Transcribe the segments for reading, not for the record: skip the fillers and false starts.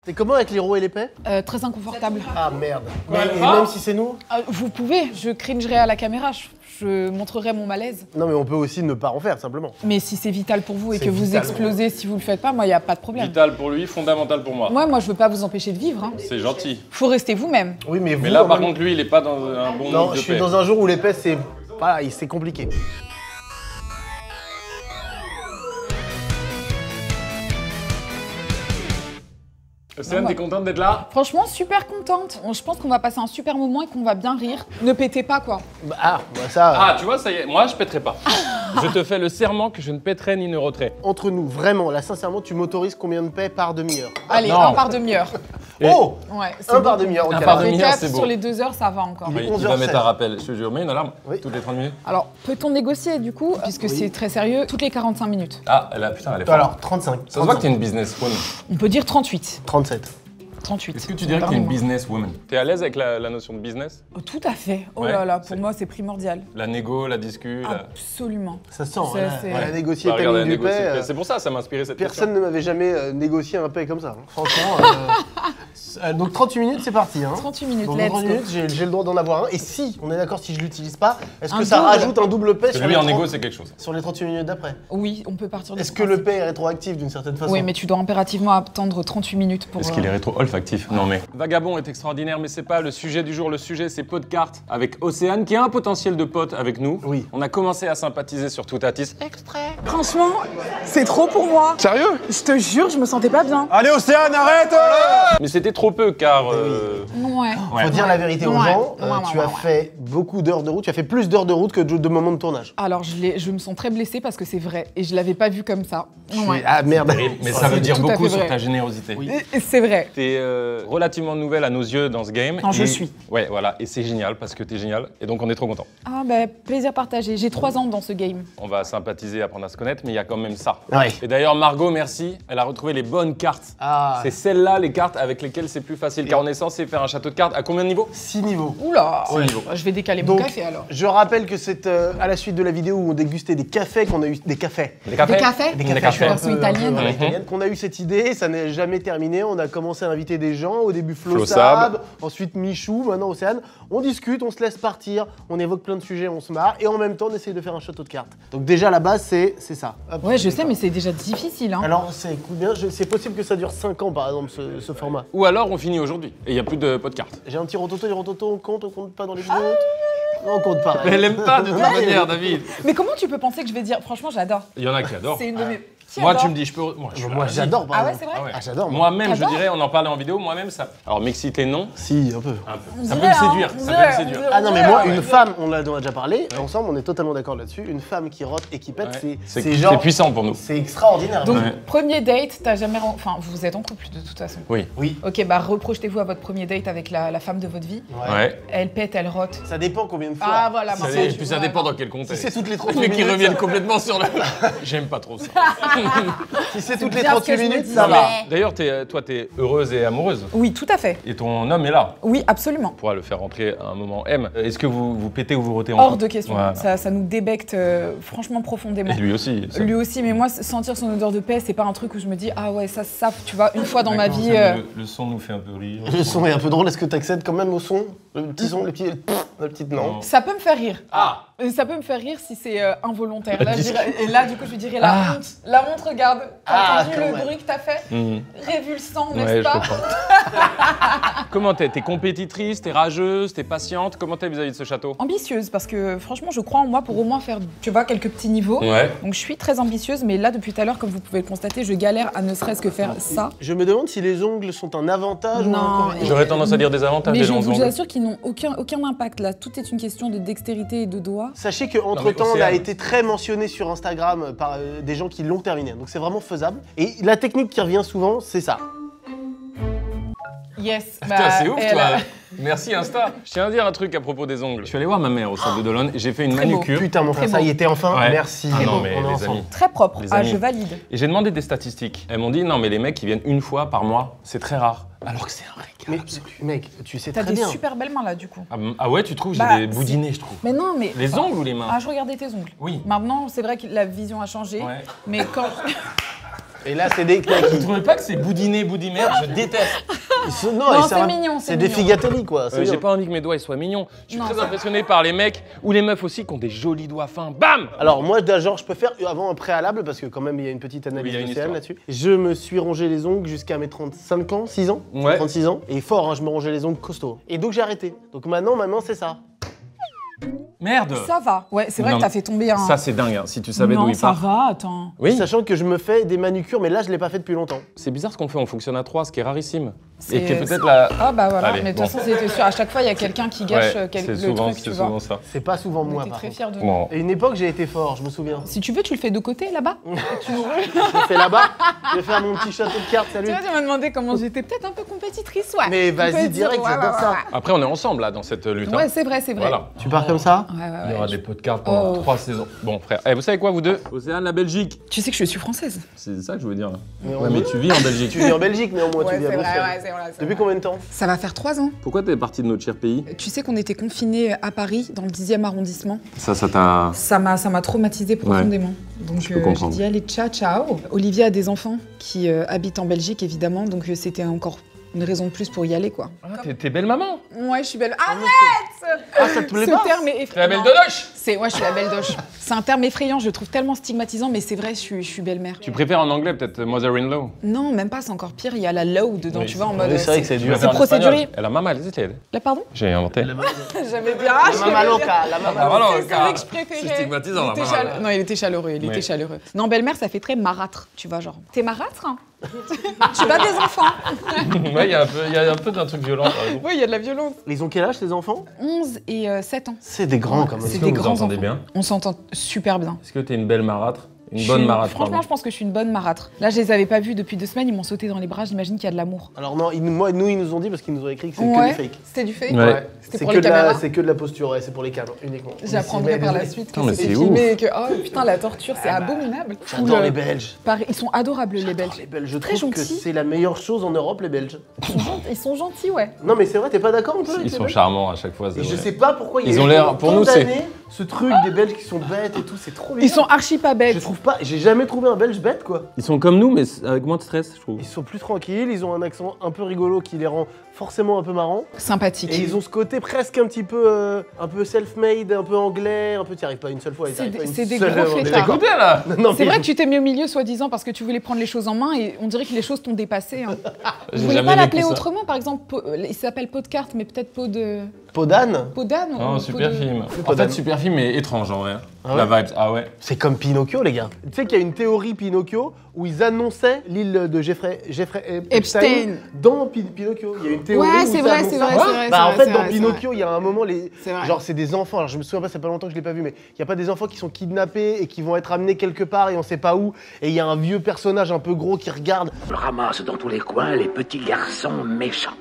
T'es comment avec les roues et l'épée? Très inconfortable. Ah merde. Mais et même si c'est nous? Vous pouvez, je cringerai à la caméra, je montrerai mon malaise. Non mais on peut aussi ne pas en faire simplement. Mais si c'est vital pour vous et C'est que vous vital. explosez si vous le faites pas, moi, il n'y a pas de problème. Vital pour lui, fondamental pour moi. Moi, je veux pas vous empêcher de vivre. Hein. C'est gentil. Faut rester vous-même. Oui mais vous... Mais là, en par même- contre, lui, il est pas dans un bon Non, mood je de suis paix. dans un jour où l'épée c'est... Voilà, c'est compliqué. Océane, t'es contente d'être là? Franchement, super contente. Je pense qu'on va passer un super moment et qu'on va bien rire. Ne pétez pas, quoi. Bah ça... Ah, tu vois, ça y est, moi, je pèterai pas. Je te fais le serment que je ne pèterai ni ne roterai. Entre nous, vraiment, là sincèrement, tu m'autorises combien de paix par demi-heure? Allez, non. un par demi-heure. Et- Oh Ouais, c'est Un par beaucoup. demi-heure, Un ok. par alors. Les demi-heure, 4 c'est beau. sur les 2 heures, ça va encore. Il est Il va 11h16. mettre un rappel, je te jure. Mets une alarme toutes les 30 minutes. Alors, peut-on négocier du coup, puisque c'est très sérieux, toutes les 45 minutes? Ah, putain, elle est forte. Alors, 35. Ça se voit que t'es une businesswoman. On peut dire 38. 37. 38. Est-ce que tu dirais que t'es une businesswoman? T'es à l'aise avec la notion de business? Oh, tout à fait. Oh Ouais, là là, c'est- pour moi, c'est primordial. La négo, la discu, la... Absolument. Ça sent, Ça, hein, c'est- elle a négocié Bah, regarde, Camille la Dupay. négo, c'est pour ça, ça m'a inspiré cette Personne ne m'avait jamais négocié un paix comme ça. Hein. Franchement. Donc 38 minutes, c'est parti. Hein. 38 minutes, Donc, let's 38 go. minutes, j'ai le droit d'en avoir un. Et si, on est d'accord, si je l'utilise pas, est-ce que Un ça double. rajoute un double paix question. sur Lui, les, en 30 négo, c'est quelque chose. sur les 38 minutes d'après? Oui, on peut partir de Est-ce ce que le principe. paix est rétroactif d'une certaine façon? Oui, mais tu dois impérativement attendre 38 minutes pour... Est-ce qu'il est rétro-olfactif? Non mais... Vagabond est extraordinaire, mais c'est pas le sujet du jour. Le sujet, c'est pot de cartes avec Océane, qui a un potentiel de pote avec nous. Oui. On a commencé à sympathiser sur Toutatis. Franchement, c'est trop pour moi. Sérieux? Je te jure, je me sentais pas bien. Allez Océane, arrête Mais c'était trop peu, car... Ouais. Faut dire la vérité aux Ouais. gens, Ouais, ouais, tu ouais, as ouais. fait beaucoup d'heures de route, tu as fait plus d'heures de route que de moments de tournage. Alors, je me sens très blessée parce que c'est vrai. Et je l'avais pas vu comme ça. Ouais. Ah merde. Mais ça veut dire tout à beaucoup fait sur vrai. ta générosité. Et c'est vrai. T'es relativement nouvelle à nos yeux dans ce game. Non, je et- suis. Ouais, voilà. Et c'est génial parce que t'es génial. Et donc on est trop content. Ah bah, plaisir partagé. J'ai 3 ans dans ce game. On va sympathiser, apprendre à se connaître, mais il y a quand même ça. Ouais. Et d'ailleurs, Margot, merci. Elle a retrouvé les bonnes cartes. Ah, C'est celles-là, les cartes avec lesquelles c'est plus facile. Car on est censé faire un château de cartes. À combien de niveaux? 6 niveaux. Oula. Six niveaux. Je vais décaler Donc, mon café alors. je rappelle que c'est à la suite de la vidéo où on dégustait des cafés qu'on a eu des cafés. Des cafés? Des cafés Des Des cafés, cafés. je suis un Version peu- italienne. un peu Mhm. italienne, qu'on a eu cette idée, ça n'est jamais terminé. On a commencé à inviter des gens, au début Flo Flo Sab, Sab. ensuite Michou, maintenant Océane. On discute, on se laisse partir, on évoque plein de sujets, on se marre, et en même temps on essaye de faire un château de cartes. Donc déjà la base c'est ça. Hop, Ouais, je sais, d'accord. mais c'est déjà difficile. Hein. Alors c'est combien c'est possible que ça dure 5 ans par exemple ce format. Ou alors on finit aujourd'hui. Et il n'y a plus de pot de cartes. J'ai un petit rototo, les rototo on compte pas dans les vidéos. Non, on compte pas. Mais elle aime pas de toute manière, David. Mais comment tu peux penser que je vais dire... Franchement, j'adore. Il y en a qui adorent. C'est une de mes... Qui Moi, adore tu me dis, je peux. Moi, je suis Moi là, j'adore par Ah ouais, exemple. c'est vrai Ah ouais. Ah j'adore moi. Moi-même, je T'adores dirais, on en parlait en vidéo, moi-même ça. Alors, m'exciter, non. Si, un peu. Un peu. On Ça peut dirait, me hein, séduire. on Ça peut dirait, me séduire. on dirait. Ah non mais moi ouais. une femme, on a déjà parlé, ensemble on est totalement d'accord là-dessus, une femme qui rote et qui pète Ouais. c'est genre... C'est puissant pour nous. C'est extraordinaire. Donc, Ouais. premier date, t'as jamais... Enfin, vous êtes en couple de toute façon. Oui. Oui. Ok, bah reprojetez-vous à votre premier date avec la femme de votre vie. Ouais. Elle pète, elle rote. Ça dépend combien de fois. Ah voilà, Ça, maintenant, et tu puis ça vois, dépend non. dans quel contexte. Si c'est toutes les Les 38 mecs qui minutes, reviennent ça- complètement sur le. J'aime pas trop ça. Si c'est toutes les bien ce 38 que je me minutes, disais. ça va. D'ailleurs, toi, t'es heureuse et amoureuse. Oui, tout à fait. Et ton homme est là. Oui, absolument. On pourra le faire rentrer à un moment M. Est-ce que vous pétez ou vous rotez en Hors couple? de question. Voilà. Ça nous débecte franchement profondément. Et lui aussi. ça. Lui aussi, mais moi, sentir son odeur de paix, c'est pas un truc où je me dis, ah ouais, ça, tu vois, une fois dans ma D'accord, vie. Le son nous fait un peu rire. Le son est un peu drôle, est-ce que tu accèdes quand même au son? Le petit son, le petit... La petite non. Ça peut me faire rire. Ah. Ça peut me faire rire si c'est involontaire. La Là, disque. et là, du coup, je lui dirais la honte. La honte, regarde. T'as Ah, entendu quand le même. bruit que t'as fait? Mhm. Révulsant, Ouais, n'est-ce je pas? comprends. Comment t'es? T'es compétitrice, t'es rageuse, t'es patiente? Comment t'es vis-à-vis de ce château? Ambitieuse, parce que franchement, je crois en moi pour au moins faire, tu vois, quelques petits niveaux. Ouais. Donc, je suis très ambitieuse, mais là, depuis tout à l'heure, comme vous pouvez le constater, je galère à ne serait-ce que faire ça. Je me demande si les ongles sont un avantage ou un Non, inconvénient. et- J'aurais tendance à dire des avantages Mais des je longs vous ongles. assure qu'ils n'ont aucun impact là. Tout est une question de dextérité et de doigts. Sachez qu'entre temps, on a Océane. été très mentionné sur Instagram par des gens qui l'ont terminé. Donc c'est vraiment faisable. Et la technique qui revient souvent, c'est ça. Yes. Putain, c'est ouf, et toi. là- Merci Insta. Je tiens à dire un truc à propos des ongles. Je suis allé voir ma mère au centre de Dolonne et j'ai fait une Très beau. manucure. Putain, mon frère, Très ça beau. y était enfin. Ouais. Merci. Ah non, Bon, mais on est les ensemble. amis. Très propre. Les Ah, amis. je valide. Et j'ai demandé des statistiques. Elles m'ont dit non, mais les mecs qui viennent une fois par mois, c'est très rare. Alors que c'est un régal Mais absolu. mec, tu sais T'as très des bien. super belles mains là, du coup. Ah ouais, tu trouves? J'ai Bah, des boudinés, je trouve. Mais non, mais. Les ongles ou les mains? Ah, je regardais tes ongles. Oui. Maintenant, c'est vrai que la vision a changé. Ouais. Mais quand. Et là, c'est des Vous knackis. trouvez pas que c'est boudiné, boudimère? Je déteste. Non, c'est mignon, C'est des figatelli, quoi. c'est J'ai bien. pas envie que mes doigts ils soient mignons. Je suis Non, très ça- impressionné par les mecs ou les meufs aussi qui ont des jolis doigts fins. Bam! Alors moi, genre, je peux faire avant un préalable parce que quand même, il y a une petite Oui, analyse il y a une d'Océane histoire. là-dessus. Je me suis rongé les ongles jusqu'à mes 35 ans, 6 ans, Ouais. 36 ans. Et fort, hein, je me rongeais les ongles costaud. Et donc j'ai arrêté. Donc maintenant, c'est ça. Merde! Ça va. Ouais, c'est vrai Non, que t'as fait tomber un. Ça c'est dingue, hein, si tu savais d'où non, il ça part. va, attends. Oui, Sachant que je me fais des manucures, mais là, je l'ai pas fait depuis longtemps. c'est bizarre ce qu'on fait, on fonctionne à 3, ce qui est rarissime. C'est- Et qui est peut-être la... Ah bah voilà, Allez, mais de bon. toute façon, c'était sûr. À chaque fois, il y a quelqu'un qui gâche Ouais, le c'est souvent, truc, tu vois. souvent ça. C'est pas souvent On moi, était par très contre. fiers de nous. Bon. Et une époque, j'ai été fort, je me souviens. Si tu veux, tu le fais de côté, là-bas. Je fais là-bas, je vais faire mon petit château de cartes, salut. Tu vois, tu m'as demandé comment j'étais peut-être un peu compétitrice, ouais. Mais On peut vas-y, dire, direct, ouais, j'adore ouais, ça. ouais. Après on est ensemble là dans cette lutte. hein. Ouais, c'est vrai, c'est vrai. Voilà. Tu pars comme ça? Ouais, ouais, Il y ouais. aura des podcasts pendant Oh. 3 saisons. Bon frère, vous savez quoi vous deux? Océane, la Belgique. Tu sais que je suis française. C'est ça que je voulais dire. Mais Ouais mais tu vis en Belgique. Tu vis en Belgique, néanmoins, tu Ouais, vis à c'est vrai, Bruxelles. ouais, c'est vrai. c'est Depuis vrai. combien de temps? Ça va faire 3 ans. Pourquoi t'es parti de notre cher pays? Tu sais qu'on était confinés à Paris, dans le 10e arrondissement. Ça t'a... Ça m'a traumatisé profondément. Donc Je peux j'ai comprendre. dit allez, ciao. Olivier a des enfants qui habitent en Belgique, évidemment, donc c'était encore une raison de plus pour y aller, quoi. Ah, t'es belle maman. Ouais, je suis belle. Arrête! Ah, ça te plaît Ce pas? terme est T'es la effrayant. belle dodoche. Ouais, je suis la belle doche. C'est un terme effrayant, je le trouve tellement stigmatisant, mais c'est vrai, je suis belle-mère. Tu préfères en anglais peut-être mother-in-law? Non, même pas, c'est encore pire, il y a la law dedans, Oui, tu vois, en Oui, mode. c'est vrai que c'est Tu dur. préfères en procéduré. espagnol? Elle a maman, elle Là, pardon? J'ai inventé. J'aimais bien. La mama loca, la mama Ah, voilà, loca. C'est vrai que je préférais. C'est stigmatisant, Il la était maman. Non, il était chaleureux, il Oui. était chaleureux. Non, belle-mère, ça fait très marâtre, tu vois, genre. T'es marâtre, hein? Tu bats des enfants. Ouais, il y a un peu d'un truc violent par exemple. Oui, il y a de la violence. Ils ont quel âge, tes enfants? 11 et 7 ans. C'est des grands, quand même. C'est Est-ce que des vous grands entendez enfants. bien? On s'entend super bien. Est-ce que t'es une belle marâtre? Une Je bonne suis- marâtre, Franchement, pardon. je pense que je suis une bonne marâtre. Là, je les avais pas vus depuis 2 semaines, ils m'ont sauté dans les bras, j'imagine qu'il y a de l'amour. Alors non, nous, ils nous ont dit, parce qu'ils nous ont écrit que c'est que Ouais, du fake. c'était du fake. Ouais. C'était C'est pour que les de la- caméras. c'est que de la posture, ouais, c'est pour les câbles uniquement. J'apprendrai par la Désolé. suite que Putain, mais c'était c'est filmé et que oh putain la torture c'est abominable. J'adore Ou les le- Belges. Ils sont adorables les Belges. Les Belges, je Très trouve que gentils. c'est la meilleure chose en Europe, les Belges. Ils sont gentils ouais. Non, mais c'est vrai, t'es pas d'accord un peu avec Ils les sont Belges? charmants à chaque fois. c'est Et je vrai. sais pas pourquoi il y a Ils ont eu l'air- pour autant nous, c'est- d'années, ce truc des Belges qui sont bêtes et tout, c'est trop bizarre. Ils sont archi pas Je bêtes. trouve pas, j'ai jamais trouvé un Belge bête quoi. Ils sont comme nous, mais avec moins de stress, je trouve. Ils sont plus tranquilles, ils ont un accent un peu rigolo qui les rend forcément un peu marrants. Sympathiques. Et ils ont ce côté presque un petit peu self-made, un peu anglais, un peu. T'y arrives pas une seule fois. C'est des- une c'est des seule gros fois, on est fêtards. d'accord. Écoutez là. Non, C'est mais vrai que tu t'es mis au milieu soi-disant parce que tu voulais prendre les choses en main et on dirait que les choses t'ont dépassé. Hein. J'ai Vous voulez jamais pas vécu l'appeler ça. autrement par exemple il s'appelle pot de carte mais peut-être pot de Peau d'âne, pot d'âne ou Oh, pot super de- film. En Podane. fait, super film, mais étrange en vrai. Ah La ouais vibe, ah ouais. c'est comme Pinocchio, les gars. Tu sais qu'il y a une théorie Pinocchio où ils annonçaient l'île de Jeffrey Epstein Epstein. dans Pinocchio. Il y a une théorie. Ouais, où c'est ça vrai, annonce c'est ça. vrai, c'est vrai. Bah, en c'est fait, vrai, dans c'est Pinocchio, il y a un moment, C'est vrai. genre, c'est des enfants. Alors, je me souviens pas, c'est pas longtemps que je l'ai pas vu, mais il y a pas des enfants qui sont kidnappés et qui vont être amenés quelque part et on sait pas où. Et il y a un vieux personnage un peu gros qui regarde. On ramasse dans tous les coins les petits garçons méchants.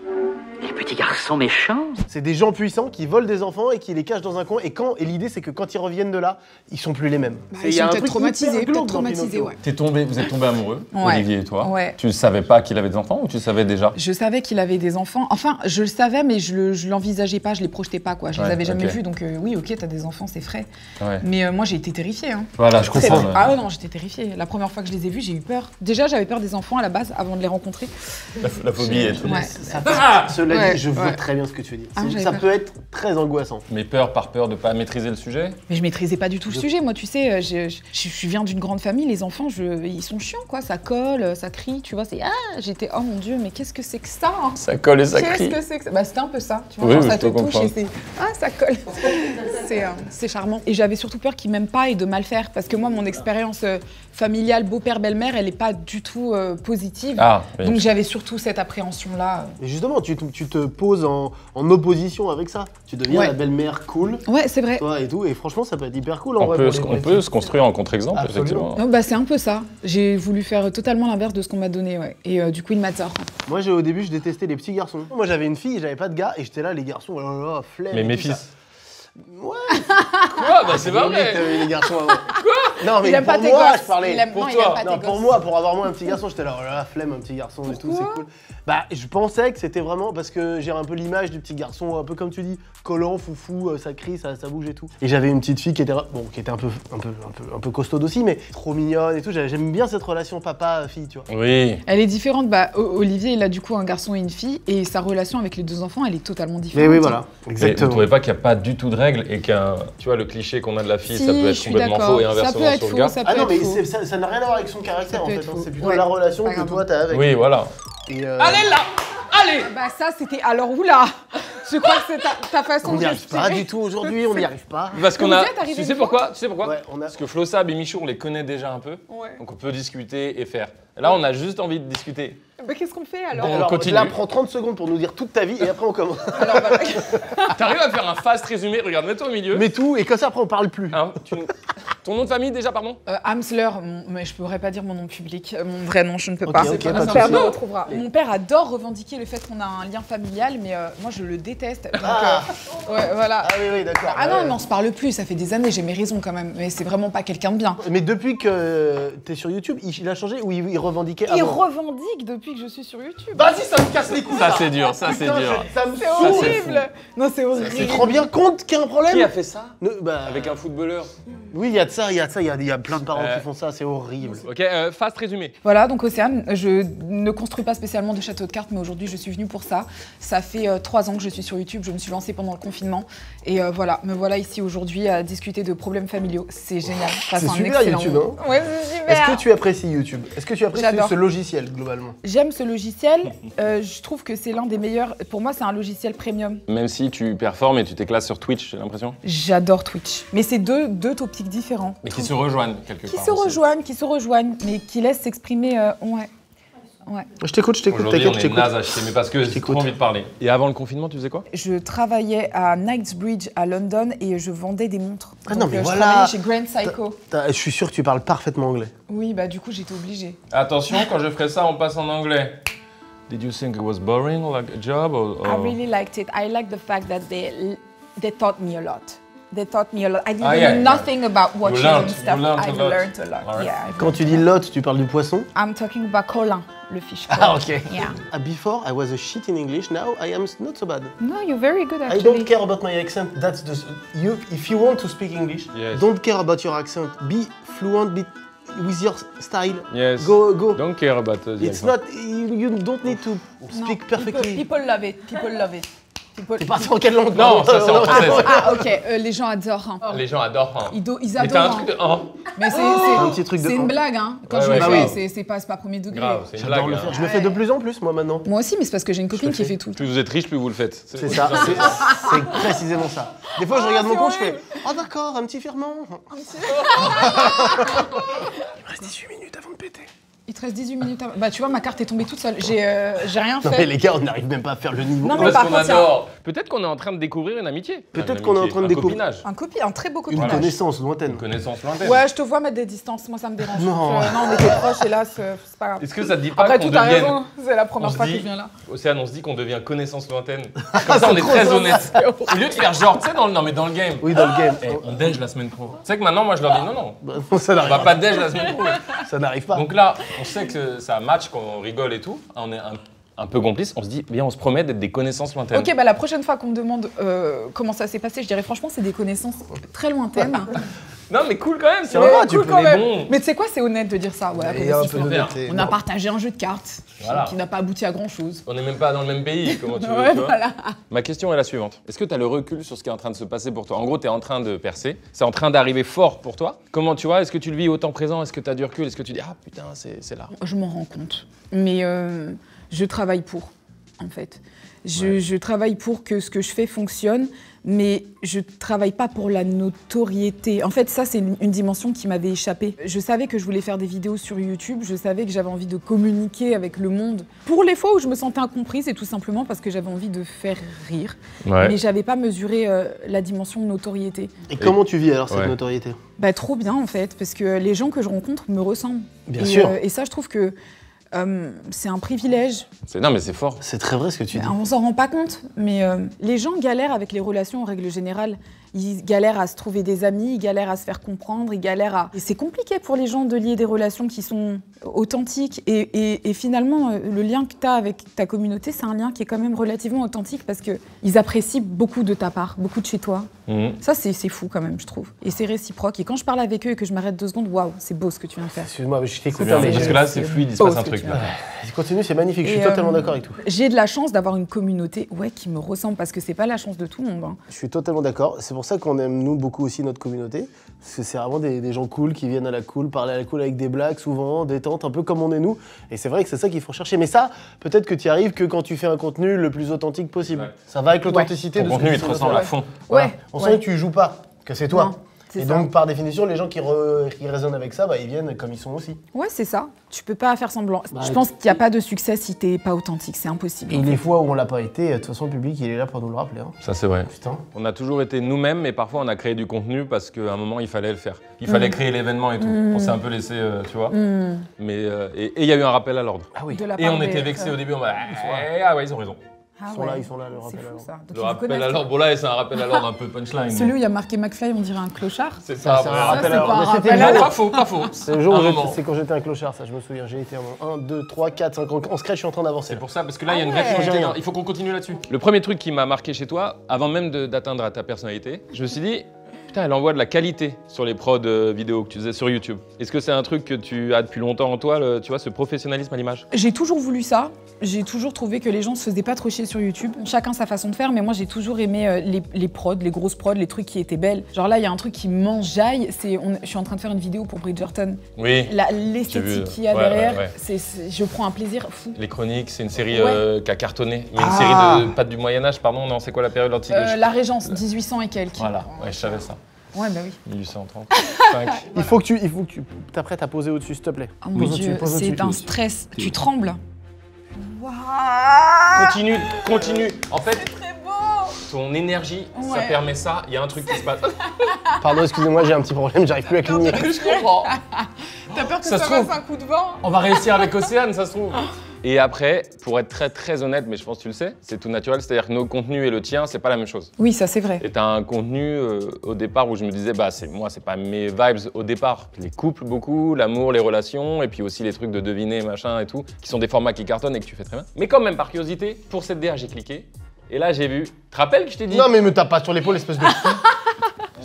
Les petits garçons méchants? C'est des gens puissants qui volent des enfants et qui les cachent dans un coin. Et l'idée, c'est que quand ils reviennent de là, ils sont plus les mêmes. Bah, C'est- ils il y a sont un peut-être truc traumatisés, hyper glauque peut-être dans traumatisés, Pinocchio. ouais. Vous êtes tombés amoureux, Ouais. Olivier et toi. Ouais. Tu ne savais pas qu'il avait des enfants ou tu savais déjà? Je savais qu'il avait des enfants. Enfin, je le savais, mais je l'envisageais pas, je les projetais pas, quoi. Je les Ouais, avais jamais ok. vus, donc oui, ok, t'as des enfants, c'est frais. Ouais. Mais moi, j'ai été terrifiée. Hein. Voilà, je comprends. ouais. Ah ouais, non, j'étais terrifiée. La première fois que je les ai vus, j'ai eu peur. Déjà, j'avais peur des enfants à la base, avant de les rencontrer. La phobie et tout. Ouais. Cela Ouais, dit, je vois ouais. très bien ce que tu veux dire. Ah, j'avais Ça peur. peut être très angoissant. Mais peur par peur de pas maîtriser le sujet? Mais je maîtrisais pas du tout le sujet. Moi, tu sais, je viens d'une grande famille. Les enfants, ils sont chiants, quoi. Ça colle, ça crie, tu vois. J'étais, oh mon Dieu, mais qu'est-ce que c'est que ça hein Ça colle et ça Qu'est-ce crie. que c'est que ça? Bah, c'était un peu ça. Tu vois, Oui, genre, oui, ça je te peux touche et comprendre. c'est. Ah, ça colle. C'est charmant. Et j'avais surtout peur qu'ils m'aiment pas et de mal faire. Parce que moi, mon expérience familiale, beau-père, belle-mère, elle est pas du tout positive. Ah, oui. Donc j'avais surtout cette appréhension-là. Et justement, tu te poses en opposition avec ça. Tu deviens Ouais. la belle-mère cool, Ouais, c'est vrai. toi et tout. Et franchement, ça peut être hyper cool en On vrai. peut, pour les on peut petits. se construire en contre-exemple, Absolument. effectivement. Non, bah, c'est un peu ça. J'ai voulu faire totalement l'inverse de ce qu'on m'a donné. Ouais. Et du coup, il m'adore. Moi, au début, je détestais les petits garçons. Moi, j'avais une fille, j'avais pas de gars, et j'étais là, les garçons, oh là là, flemme. Mais et mes tout fils. ça. Ouais, Quoi? Bah c'est pas j'aimais vrai! les garçons avant. Non, mais Il aime pour pas tes moi, gosses. je parlais. Il aime- Pour non, il toi. aime pas Non, tes pour gosses. moi, pour avoir moi un petit garçon, j'étais là, oh là là, flemme, un petit garçon et tout, c'est cool. Bah, je pensais que c'était vraiment parce que j'ai un peu l'image du petit garçon, un peu comme tu dis, collant, foufou, ça crie, ça bouge et tout. Et j'avais une petite fille qui était un peu costaude aussi, mais trop mignonne et tout. J'aime bien cette relation papa-fille, tu vois. Oui. Elle est différente. Bah, Olivier, il a du coup un garçon et une fille, et sa relation avec les 2 enfants, elle est totalement différente. Mais oui, voilà, Mais vous exactement. trouvez pas qu'il n'y a pas du tout de règles et qu'un, tu vois, le cliché qu'on a de la fille, Si, ça peut je être suis complètement d'accord. faux et Ça peut inversement être sur le faux, gars. ça peut Ah non, être mais faux. ça n'a rien à voir avec son caractère Ça en peut fait, être hein. faux. C'est plutôt Ouais, la relation pas que grave. toi t'as avec. Oui, voilà. Et, Allez là. Allez. Bah ça, c'était... Alors, oula. Je crois que c'est ta façon on de n'y arrive respirer. pas du tout aujourd'hui, on n'y arrive pas. Parce qu'on Vous a. êtes arrivés Tu sais une pourquoi? Tu sais pourquoi? Ouais, on a. Parce que Flo Sab et Michou, on les connaît déjà un peu. Ouais. Donc on peut discuter et faire. Là, on a juste envie de discuter. Bah, qu'est-ce qu'on fait alors? Bon. Alors, continue. là, prends 30 secondes pour nous dire toute ta vie et après on commence. Alors, voilà. T'arrives à faire un fast résumé? Regarde, mets-toi au milieu. Mais tout, et comme ça après on parle plus. Hein, ton nom de famille déjà, pardon? Hamsler, mais je pourrais pas dire mon nom public. Mon vrai nom, je ne peux Ok, pas. ok, pas de Mon père souci. me retrouvera. Mon père adore revendiquer le fait qu'on a un lien familial, mais moi je le déteste. Donc, ouais, voilà. Ah oui, d'accord. Ah non, Ouais. mais on se parle plus, ça fait des années, j'ai mes raisons quand même. Mais c'est vraiment pas quelqu'un de bien. Mais depuis que t'es sur YouTube, il a changé ou il revendiquait Il avant revendique depuis que je suis sur YouTube. Vas-y, ça me casse les couilles. Ça, c'est dur, ça, c'est Putain, dur. Ça me C'est saoule. horrible. Non, c'est horrible. Tu te rends bien compte qu'il y a un problème Qui a fait ça? Bah, Avec un footballeur. Oui, il y a de ça, il y a plein de parents qui font ça, c'est horrible. Ok, fast résumé. Voilà, donc Océane, je ne construis pas spécialement de château de cartes, mais aujourd'hui je suis venue pour ça. Ça fait 3 ans que je suis sur YouTube, je me suis lancée pendant le confinement. Et voilà, me voilà ici aujourd'hui à discuter de problèmes familiaux. C'est génial. Je passe C'est un super, excellent YouTube, moment. Ouais, c'est super. Est-ce que tu apprécies YouTube? Est-ce que tu apprécies J'adore. ce logiciel globalement? J'aime ce logiciel, je trouve que c'est l'un des meilleurs. Pour moi, c'est un logiciel premium. Même si tu performes et tu t'éclates sur Twitch, j'ai l'impression. J'adore Twitch. Mais c'est deux topics différents. Mais qui se rejoignent quelque Qui part. se aussi. rejoignent, mais qui laissent s'exprimer. Ouais. Je t'écoute, Aujourd'hui, t'inquiète, on je est t'écoute. naze à chier, mais parce que j'ai t'écoute. trop envie de parler. Et avant le confinement, tu faisais quoi? Je travaillais à Knightsbridge à London et je vendais des montres. Ah non, mais je voilà. travaillais chez Grand Seiko. Je suis sûr que tu parles parfaitement anglais. Oui, bah du coup j'étais obligée. Attention, quand je ferai ça, on passe en anglais. Did you think it was boring, like a job? Or... I really liked it. I like the fact that they taught me a lot. They taught me a lot. I didn't Ah, yeah. know nothing about watches learned- and you stuff. learned a I've lot. learned a lot. Alright. Yeah. I've Quand learned tu a dis lot. lot, tu parles du poisson? I'm talking about Colin, le fish. Ah, ok. Yeah. Before, I was a shit in English, now I am not so bad. No, you're very good I actually. don't care about my accent. That's the if you want to speak English, Yes. don't care about your accent. Be fluent, be with your style. Yes. Go. Don't care about the It's accent. not. You don't need to speak No, perfectly. People love it. People love it. People... T'es parti en quelle langue? Non, ça c'est en français. ça. Ah ok, les gens adorent. Hein. Les gens adorent. Hein. Ils Mais t'as adorent. un hein. truc de. Hein. Mais Un petit truc de c'est une han. blague, hein. Quand Ouais, je ouais, le bah fais, oui. c'est pas premier degré. Grave, c'est une J'adore blague. le hein. faire. Je le fais de plus en plus, moi, maintenant. Moi aussi, mais c'est parce que j'ai une copine le qui fais. fait tout. Plus vous êtes riche, plus vous le faites. C'est ça. C'est précisément ça. Des fois, je regarde mon c'est compte, je fais horrible. oh d'accord, un petit firmament. Il me reste 18 minutes avant de péter. Il te reste 18 minutes. Bah, tu vois, ma carte est tombée toute seule. J'ai rien Non fait. mais les gars, on n'arrive même pas à faire le niveau. Non, mais Parce par qu'on contre, adore. Peut-être qu'on est en train de découvrir une amitié. Peut-être Enfin, une qu'on est en amitié, train de un découvrir. copinage. Un très beau Une copinage. connaissance lointaine. Une connaissance lointaine. Ouais, je te vois mettre des distances. Moi, ça me dérange. Non. Non, on était proches, hélas, c'est pas grave. Est-ce que ça te dit pas Après, qu'on tout a devienne. raison. C'est la On première se fois que dit- je viens là. Océane, on se dit qu'on devient connaissance lointaine. Comme ça, on est très honnête. Au lieu de faire genre, tu sais, dans le game. Oui, dans le game. Eh, on déj la semaine pro. Tu sais que maintenant, moi, je leur dis non, Ça on n'arrive va pas. pas déj la semaine pro. Ça n'arrive pas. Donc là, on sait que ça match, qu'on rigole et tout. On est un peu complices. On se dit, bien, on se promet d'être des connaissances lointaines. Ok, bah la prochaine fois qu'on me demande comment ça s'est passé, je dirais franchement, c'est des connaissances très lointaines. Non, mais cool quand même. Ça va, Ouais, tu cool peux- quand mais même. bon. Mais tu sais quoi, c'est honnête de dire ça. Ouais, Et un connaissance peu lointaine. d'honnêteté. On a partagé un jeu de cartes Voilà. qui n'a pas abouti à grand chose. On n'est même pas dans le même pays, comment tu veux. Ouais, tu vois. voilà. Ma question est la suivante. Est-ce que tu as le recul sur ce qui est en train de se passer pour toi? En gros, tu es en train de percer. C'est en train d'arriver fort pour toi. Comment tu vois? Est-ce que tu le vis au temps présent? Est-ce que tu as du recul? Est-ce que tu dis, ah putain, c'est là? Je m'en rends compte. Mais je travaille pour, en fait. Je travaille pour que ce que je fais fonctionne, mais je travaille pas pour la notoriété. En fait, ça, c'est une dimension qui m'avait échappé. Je savais que je voulais faire des vidéos sur YouTube, je savais que j'avais envie de communiquer avec le monde. Pour les fois où je me sentais incomprise, c'est tout simplement parce que j'avais envie de faire rire. Mais j'avais pas mesuré la dimension de notoriété. Et comment tu vis alors cette Ouais. notoriété? Bah, trop bien, en fait, parce que les gens que je rencontre me ressemblent. Bien et, sûr. Et ça, je trouve que c'est un privilège. Non, mais c'est fort. C'est très vrai ce que tu dis. On s'en rend pas compte, mais les gens galèrent avec les relations en règle générale. ils galèrent à se trouver des amis, ils galèrent à se faire comprendre, ils galèrent à... Et c'est compliqué pour les gens de lier des relations qui sont authentiques. Et finalement, le lien que tu as avec ta communauté, c'est un lien qui est quand même relativement authentique parce qu'ils apprécient beaucoup de ta part, beaucoup de chez toi. Ça, c'est fou quand même, je trouve. Et c'est réciproque. Et quand je parle avec eux et que je m'arrête 2 secondes, waouh, c'est beau ce que tu viens de faire. Excuse-moi, mais je t'écoute. Parce que là, c'est fluide, il se passe un truc. Continue, c'est magnifique, je suis totalement d'accord avec tout. J'ai de la chance d'avoir une communauté qui me ressemble parce que c'est pas la chance de tout le monde. Hein. Je suis totalement d'accord. C'est pour ça qu'on aime, nous, beaucoup aussi notre communauté. Parce que c'est vraiment des gens cool qui viennent à la cool, parler à la cool avec des blagues, souvent, détente, un peu comme on est nous. Et c'est vrai que c'est ça qu'il faut chercher. Mais ça, peut-être que tu y arrives que quand tu fais un contenu le plus authentique possible. Ouais. Ça va avec l'authenticité de ton contenu, il te ressemble à fond. Voilà. On sent que tu y joues pas, que c'est toi. Non. Et donc, par définition, les gens qui résonnent avec ça, ils viennent comme ils sont aussi. Ouais, c'est ça. Tu peux pas faire semblant. Je pense qu'il n'y a pas de succès si t'es pas authentique, c'est impossible. Et les fois où on l'a pas été, de toute façon, le public, il est là pour nous le rappeler. Hein. Ça, c'est vrai. Putain. On a toujours été nous-mêmes, mais parfois, on a créé du contenu parce qu'à un moment, il fallait le faire. Il fallait créer l'événement et tout. On s'est un peu laissé, tu vois. Mais et il y a eu un rappel à l'ordre. Ah oui. Et on était vexés au début, on va ah ouais, ils ont raison. Ah ils sont là, le rappel à l'ordre. Le rappel à l'ordre, bon là, c'est un rappel à l'ordre un peu punchline. Celui où il y a marqué McFly, on dirait un clochard. C'est ça, c'est un rappel à pas un l'ordre. rappel à l'ordre. Pas faux. C'est le jour où c'est quand j'étais un clochard, ça, je me souviens. J'ai été 1, 2, 3, 4, 5 ans. En scratch, je suis en train d'avancer. C'est pour ça, parce que là, il y a une vraie fluidité. Il faut qu'on continue là-dessus. Le premier truc qui m'a marqué chez toi, avant même d'atteindre à ta personnalité, je me suis dit, putain, elle envoie de la qualité sur les prods vidéo que tu faisais sur YouTube. Est-ce que c'est un truc que tu as depuis longtemps en toi, tu vois, ce professionnalisme à l'image? J'ai toujours voulu ça. J'ai toujours trouvé que les gens se faisaient pas trop chier sur YouTube. Chacun sa façon de faire, mais moi j'ai toujours aimé les prods, les grosses prods, les trucs qui étaient belles. Genre là, il y a un truc qui m'enjaille, je suis en train de faire une vidéo pour Bridgerton. Oui. L'esthétique qu'il y a derrière, je prends un plaisir fou. Les Chroniques, c'est une série qui a cartonné. Mais une série pas du Moyen-Âge, pardon, non, c'est quoi la période antique? La Régence, 1800 et quelques. Voilà, ouais, je savais ça. Ouais, bah oui. 1830. Il faut que tu t'apprêtes à poser au-dessus, s'il te plaît. Oh mon Dieu, c'est un stress. Tu trembles. Wow. Continue. En fait, c'est très beau. Ton énergie, ça permet ça. Il y a un truc qui se passe. Pardon, excusez-moi, j'ai un petit problème, j'arrive plus à cligner. Je comprends. T'as peur que ça fasse un coup de vent? On va réussir avec Océane, ça se trouve. Et après, pour être très honnête, mais je pense que tu le sais, c'est tout naturel, c'est-à-dire que nos contenus et le tien, c'est pas la même chose. Oui, ça c'est vrai. Et t'as un contenu au départ où je me disais, c'est pas mes vibes au départ. Les couples beaucoup, l'amour, les relations, et puis aussi les trucs de deviner, machin et tout, qui sont des formats qui cartonnent et que tu fais très bien. Mais quand même, par curiosité, pour cette DA, j'ai cliqué. Et là, j'ai vu. Tu te rappelles que je t'ai dit? Non, mais me tape pas sur l'épaule, espèce de fou.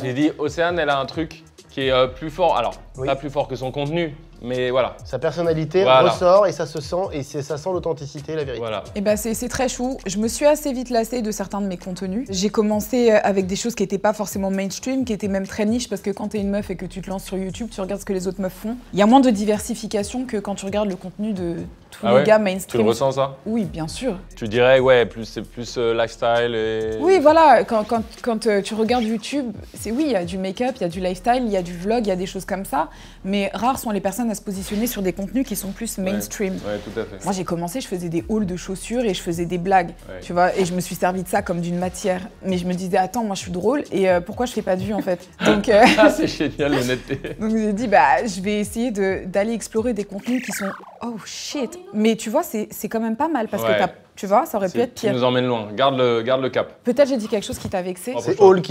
J'ai dit, Océane, elle a un truc qui est plus fort. Alors, pas plus fort que son contenu, mais voilà. Sa personnalité ressort et ça se sent, et ça sent l'authenticité, la vérité. Voilà. Et bah c'est très chou. Je me suis assez vite lassée de certains de mes contenus. J'ai commencé avec des choses qui n'étaient pas forcément mainstream, qui étaient même très niche, parce que quand t'es une meuf et que tu te lances sur YouTube, tu regardes ce que les autres meufs font. Il y a moins de diversification que quand tu regardes le contenu de tous les gars mainstream. Tu le ressens ça? Oui, bien sûr. Tu dirais, c'est plus lifestyle et... Oui, voilà, quand tu regardes YouTube, il y a du make-up, il y a du lifestyle, il y a du vlog, il y a des choses comme ça, mais rares sont les personnes à se positionner sur des contenus qui sont plus mainstream. Ouais, tout à fait. Moi, j'ai commencé, je faisais des hauls de chaussures et je faisais des blagues, tu vois, et je me suis servi de ça comme d'une matière. Mais je me disais, attends, moi je suis drôle et pourquoi je fais pas de vues en fait? Donc, c'est génial, l'honnêteté. Donc j'ai dit, je vais essayer d'aller explorer des contenus qui sont oh shit. Mais tu vois, c'est quand même pas mal parce que tu vois, ça aurait pu être pire. Tu nous emmènes loin, garde le cap. Peut-être j'ai dit quelque chose qui t'a vexé. C'est hall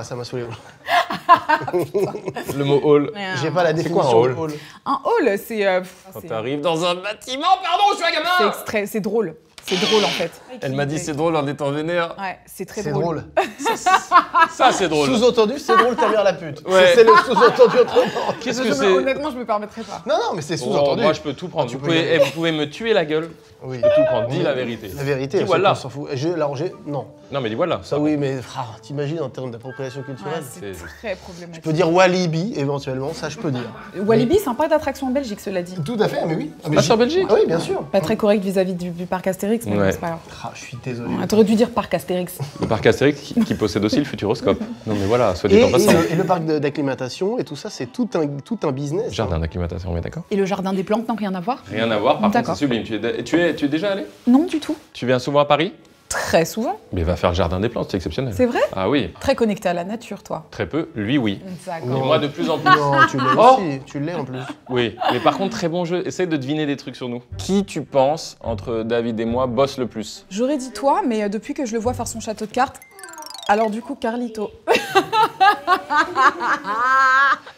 ça m'a saoulé. Le mot hall. J'ai pas la définition de hall. Un hall, c'est... Quand t'arrives dans un bâtiment, pardon, je suis un gamin. C'est drôle. C'est drôle en fait. Elle m'a dit c'est drôle en étant vénère. Ouais, c'est très drôle. Ça c'est drôle. Sous-entendu, c'est drôle ta mère la pute. Ouais. C'est le sous-entendu autrement. Qu'est-ce que c'est? Honnêtement, je me permettrais pas. Non, mais c'est sous-entendu. Moi je peux tout prendre. Vous pouvez me tuer la gueule. Oui. Je peux tout prendre. Dis la vérité. La vérité, dis voilà. On s'en fout. Non. Non mais dis voilà. Ça oui, mais t'imagines en termes d'appropriation culturelle? C'est très problématique. Je peux dire Walibi éventuellement, ça je peux dire. Walibi, c'est un parc d'attraction en Belgique, cela dit. Tout à fait, mais oui. Pas sur Belgique? Oui, bien sûr. Pas très correct vis-à-vis du parc Astérix, mais c'est pas grave. Je suis désolé. T'aurais dû dire parc Astérix. Le parc Astérix qui possède aussi le Futuroscope. Non mais voilà, soit dit en passant. Et le parc d'acclimatation et tout ça, c'est tout un business. Jardin d'acclimatation, on est d'accord? Et le jardin des plantes, non, rien à voir? Rien à voir, par contre c'est sublime. Tu es déjà allé? Non, du tout. Tu viens souvent à Paris? Très souvent. Mais va faire le jardin des plantes, c'est exceptionnel. C'est vrai? Ah oui. Très connecté à la nature, toi. Très peu, lui oui. D'accord. Et moi de plus en plus. Non, tu l'es aussi, tu l'es en plus. Oui, mais par contre très bon jeu, essaye de deviner des trucs sur nous. Qui tu penses, entre David et moi, bosse le plus? J'aurais dit toi, mais depuis que je le vois faire son château de cartes, Alors du coup, Carlito.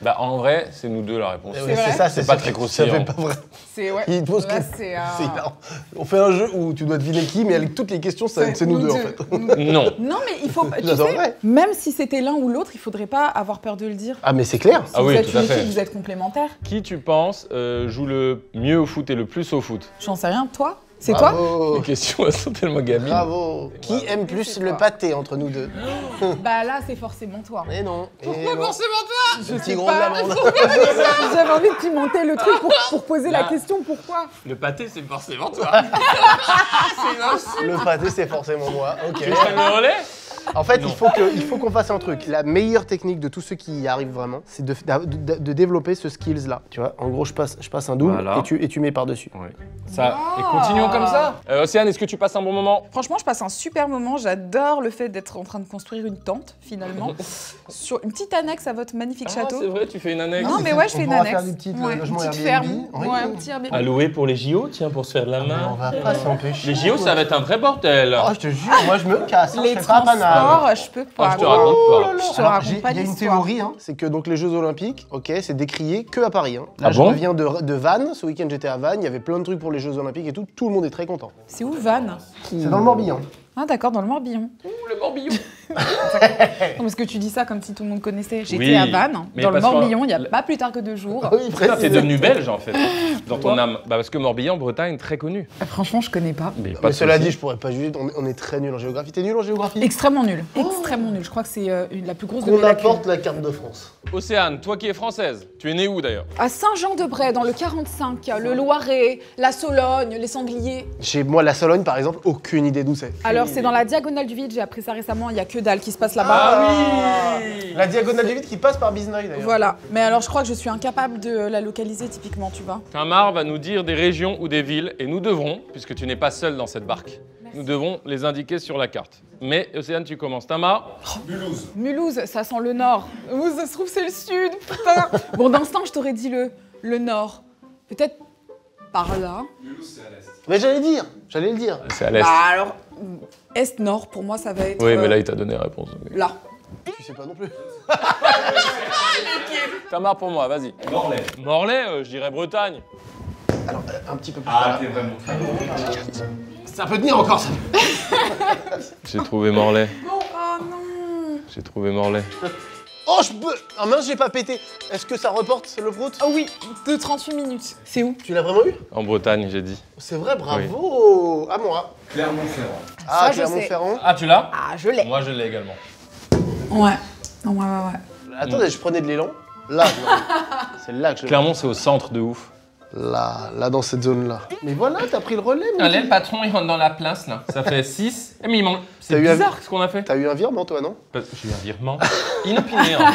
Bah en vrai, c'est nous deux la réponse. Ouais, c'est ça, C'est pas très croustillant. Ça fait pas vrai. C'est ouais. Il te pose Là, que- c'est c'est hilarant. On fait un jeu où tu dois deviner qui, mais avec toutes les questions, c'est nous deux en fait. Non. Non, mais il faut pas. Tu J'adorerais. sais, même si c'était l'un ou l'autre, il faudrait pas avoir peur de le dire. Ah mais c'est clair. Si Ah vous oui, êtes tout à une fait. équipe, vous êtes complémentaires. Qui tu penses joue le mieux au foot et le plus au foot? J'en sais rien. Toi? C'est toi? Bravo. Les questions, elles sont tellement gamines. Bravo. Qui aime plus c'est le toi. pâté entre nous deux? Bah là, c'est forcément toi. Mais non. Pourquoi forcément toi? Le petit sais gros pas. de la bande. J'avais envie de pimenter le truc pour poser la question pourquoi. Le pâté, c'est forcément toi. Le pâté, c'est forcément moi. Ok. Tu veux le relais? En fait, il faut qu'on fasse un truc. La meilleure technique de tous ceux qui y arrivent vraiment, c'est de développer ce skills-là. Tu vois, en gros, je passe un double Voilà. et tu mets par-dessus. Oui. Ça, et continuons comme ça. Océane, est-ce que tu passes un bon moment? Franchement, je passe un super moment. J'adore le fait d'être en train de construire une tente, finalement, sur une petite annexe à votre magnifique Ah, château. c'est vrai, tu fais une annexe. Non, mais ouais, je On fais une pourra annexe. faire des petites Ouais, une logements petite Airbnb. ferme. Oui. Ouais, un petit Airbnb. À louer pour les JO, tiens, pour se faire de la Mais on main. va pas s'empêcher. Les JO, ça va être un vrai bordel. Oh, je te jure, moi je me casse. Hein, Les je fais pas Paname. transports, je peux pas. Oh, je te raconte pas. Je te Alors, raconte pas il y a une d'histoire. théorie, hein, c'est que donc les Jeux Olympiques, ok, c'est décrié que à Paris. Hein. Là, Ah je bon reviens de Vannes. Ce week-end, j'étais à Vannes. Il y avait plein de trucs pour les Jeux Olympiques et tout. Tout le monde est très content. C'est où Vannes? C'est dans le Morbihan. Ah d'accord, dans le Morbihan. Ouh, le Morbihan. Non, parce que tu dis ça comme si tout le monde connaissait. J'étais Oui, à Vannes, mais dans le parce que- Morbihan, il n'y a pas plus tard que 2 jours. Oui, Putain, t'es précis. devenu belge en fait, dans ton âme. Bah parce que Morbihan, Bretagne, très connu. Franchement, je connais pas. Mais, pas Mais de cela souci. dit, je pourrais pas juger. On est très nul en géographie. T'es nul en géographie? Extrêmement nul. Extrêmement nul. Je crois que c'est la plus grosse de Qu'on mes lacunes. apporte la carte de France. Océane, toi qui es française, tu es née où d'ailleurs? À Saint-Jean-de-Bray, dans le 45, le Loiret, la Sologne, les sangliers. Chez moi, la Sologne, par exemple, aucune idée d'où c'est. Alors, c'est dans la diagonale du vide, j'ai appris ça récemment, il y a que dalle qui se passe là-bas. Ah oui. La diagonale du vide qui passe par Bizneuil, d'ailleurs. Voilà. Mais alors, je crois que je suis incapable de la localiser typiquement, tu vois. Tamar va nous dire des régions ou des villes et nous devrons, puisque tu n'es pas seule dans cette barque, nous devons les indiquer sur la carte. Mais Océane, tu commences. Tamar? Mulhouse, ça sent le nord. Ça se trouve, c'est le sud, putain. Bon, d'instinct, je t'aurais dit le nord. Peut-être par là. Mais j'allais le dire. C'est à l'est. Bah alors, est-nord, pour moi, ça va être Oui, mais là, il t'a donné la réponse. là. Tu sais pas non plus. Tamar pour moi, vas-y. Morlaix. Morlaix, je dirais Bretagne. Alors, un petit peu plus. Ah, t'es vraiment très ça peut tenir encore, ça. J'ai trouvé Morlaix. Oh non. J'ai trouvé Morlaix. Oh, je peux. Ah mince, j'ai pas pété. Est-ce que ça reporte le prout? Ah oui, de 38 minutes. C'est où? Tu l'as vraiment eu? En Bretagne, j'ai dit. C'est vrai, bravo. À moi. Clermont-Ferrand. Ah, Ça, je Clermont-Ferrand. Ah, tu l'as? Ah, je l'ai. Moi, je l'ai également. Ouais. Ouais. Attendez, je prenais de l'élan. Là, non. C'est là que je. Clermont, c'est au centre de ouf. Là, dans cette zone-là. Mais voilà, t'as pris le relais, mon Allez, petit. le patron, il rentre dans la place, là. Ça fait 6. Mais il manque. C'est T'as eu un- bizarre ce qu'on a fait. T'as eu un virement, toi, non? J'ai eu un virement. Inopiné, hein.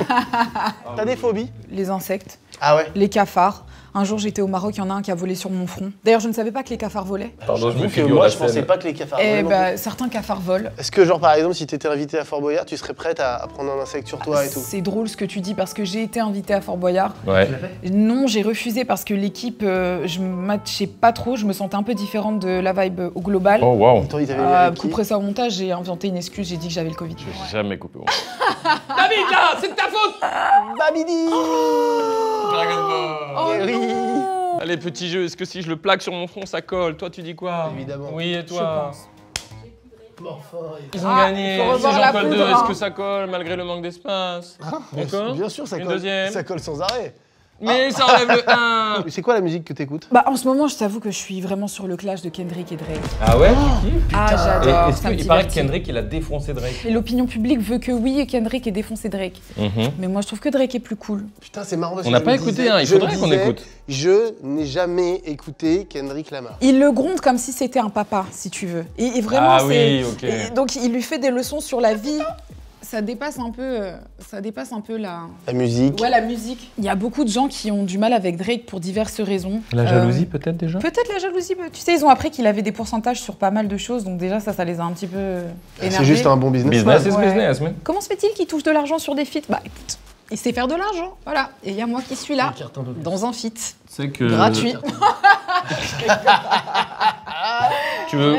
T'as des phobies? Les insectes, Ah ouais. les cafards. Un jour, j'étais au Maroc, il y en a un qui a volé sur mon front. D'ailleurs, je ne savais pas que les cafards volaient. Pardon, je me Vu que figure moi, la je pensais scène. pas que les cafards. Et volaient non bah, certains cafards volent. plus. Est-ce que, genre, par exemple, si t'étais invité à Fort Boyard, tu serais prête à prendre un insecte sur toi et tout? C'est drôle ce que tu dis parce que j'ai été invitée à Fort Boyard. Ouais. Non, j'ai refusé parce que l'équipe, je me matchais pas trop, je me sentais un peu différente de la vibe au global. Oh, waouh. Toi, il t'avait mis avec qui? Couperai ça au montage, j'ai inventé une excuse, j'ai dit que j'avais le Covid. J'ai jamais coupé mon. David, là, c'est de ta faute. Babidi. Dragon Ball. Oh Oui. non. Allez, petit jeu, est-ce que si je le plaque sur mon front, ça colle? Toi, tu dis quoi? Évidemment. Oui, et Je toi? pense. Bon, enfin, Ils ont Ah, gagné. faut Si revoir j'en la colle poudre, deux, hein. est-ce que ça colle malgré le manque d'espace? Encore bien sûr, ça Une colle. deuxième. Ça colle sans arrêt. Mais ça enlève le 1. Mais c'est quoi la musique que t'écoutes? Bah, en ce moment, je t'avoue que je suis vraiment sur le clash de Kendrick et Drake. Ah ouais? Ah, j'adore. Est-ce ça me qu'il paraît que divertit. Kendrick, il a défoncé Drake? Et l'opinion publique veut que oui, Kendrick ait défoncé Drake. Mais moi, je trouve que Drake est plus cool. Putain, c'est marrant parce On que n'a je pas me écouté, disais- hein, il je me faudrait qu'on disais, écoute. Je n'ai jamais écouté Kendrick Lamar. Il le gronde comme si c'était un papa, si tu veux. Et vraiment, Ah c'est... oui, ok. et donc, il lui fait des leçons sur la vie. Ça dépasse un peu la... La musique. Ouais, la musique. Il y a beaucoup de gens qui ont du mal avec Drake pour diverses raisons. La jalousie, peut-être déjà? Peut-être la jalousie. Tu sais, ils ont appris qu'il avait des pourcentages sur pas mal de choses, donc déjà, ça les a un petit peu énervés. C'est juste un bon business. Business is Ouais. business, man. Comment se fait-il qu'il touche de l'argent sur des feats? Bah, écoute, il sait faire de l'argent, voilà. Et il y a moi qui suis là, Écarte un peu plus. dans un feat. C'est que. Gratuit. Tu veux,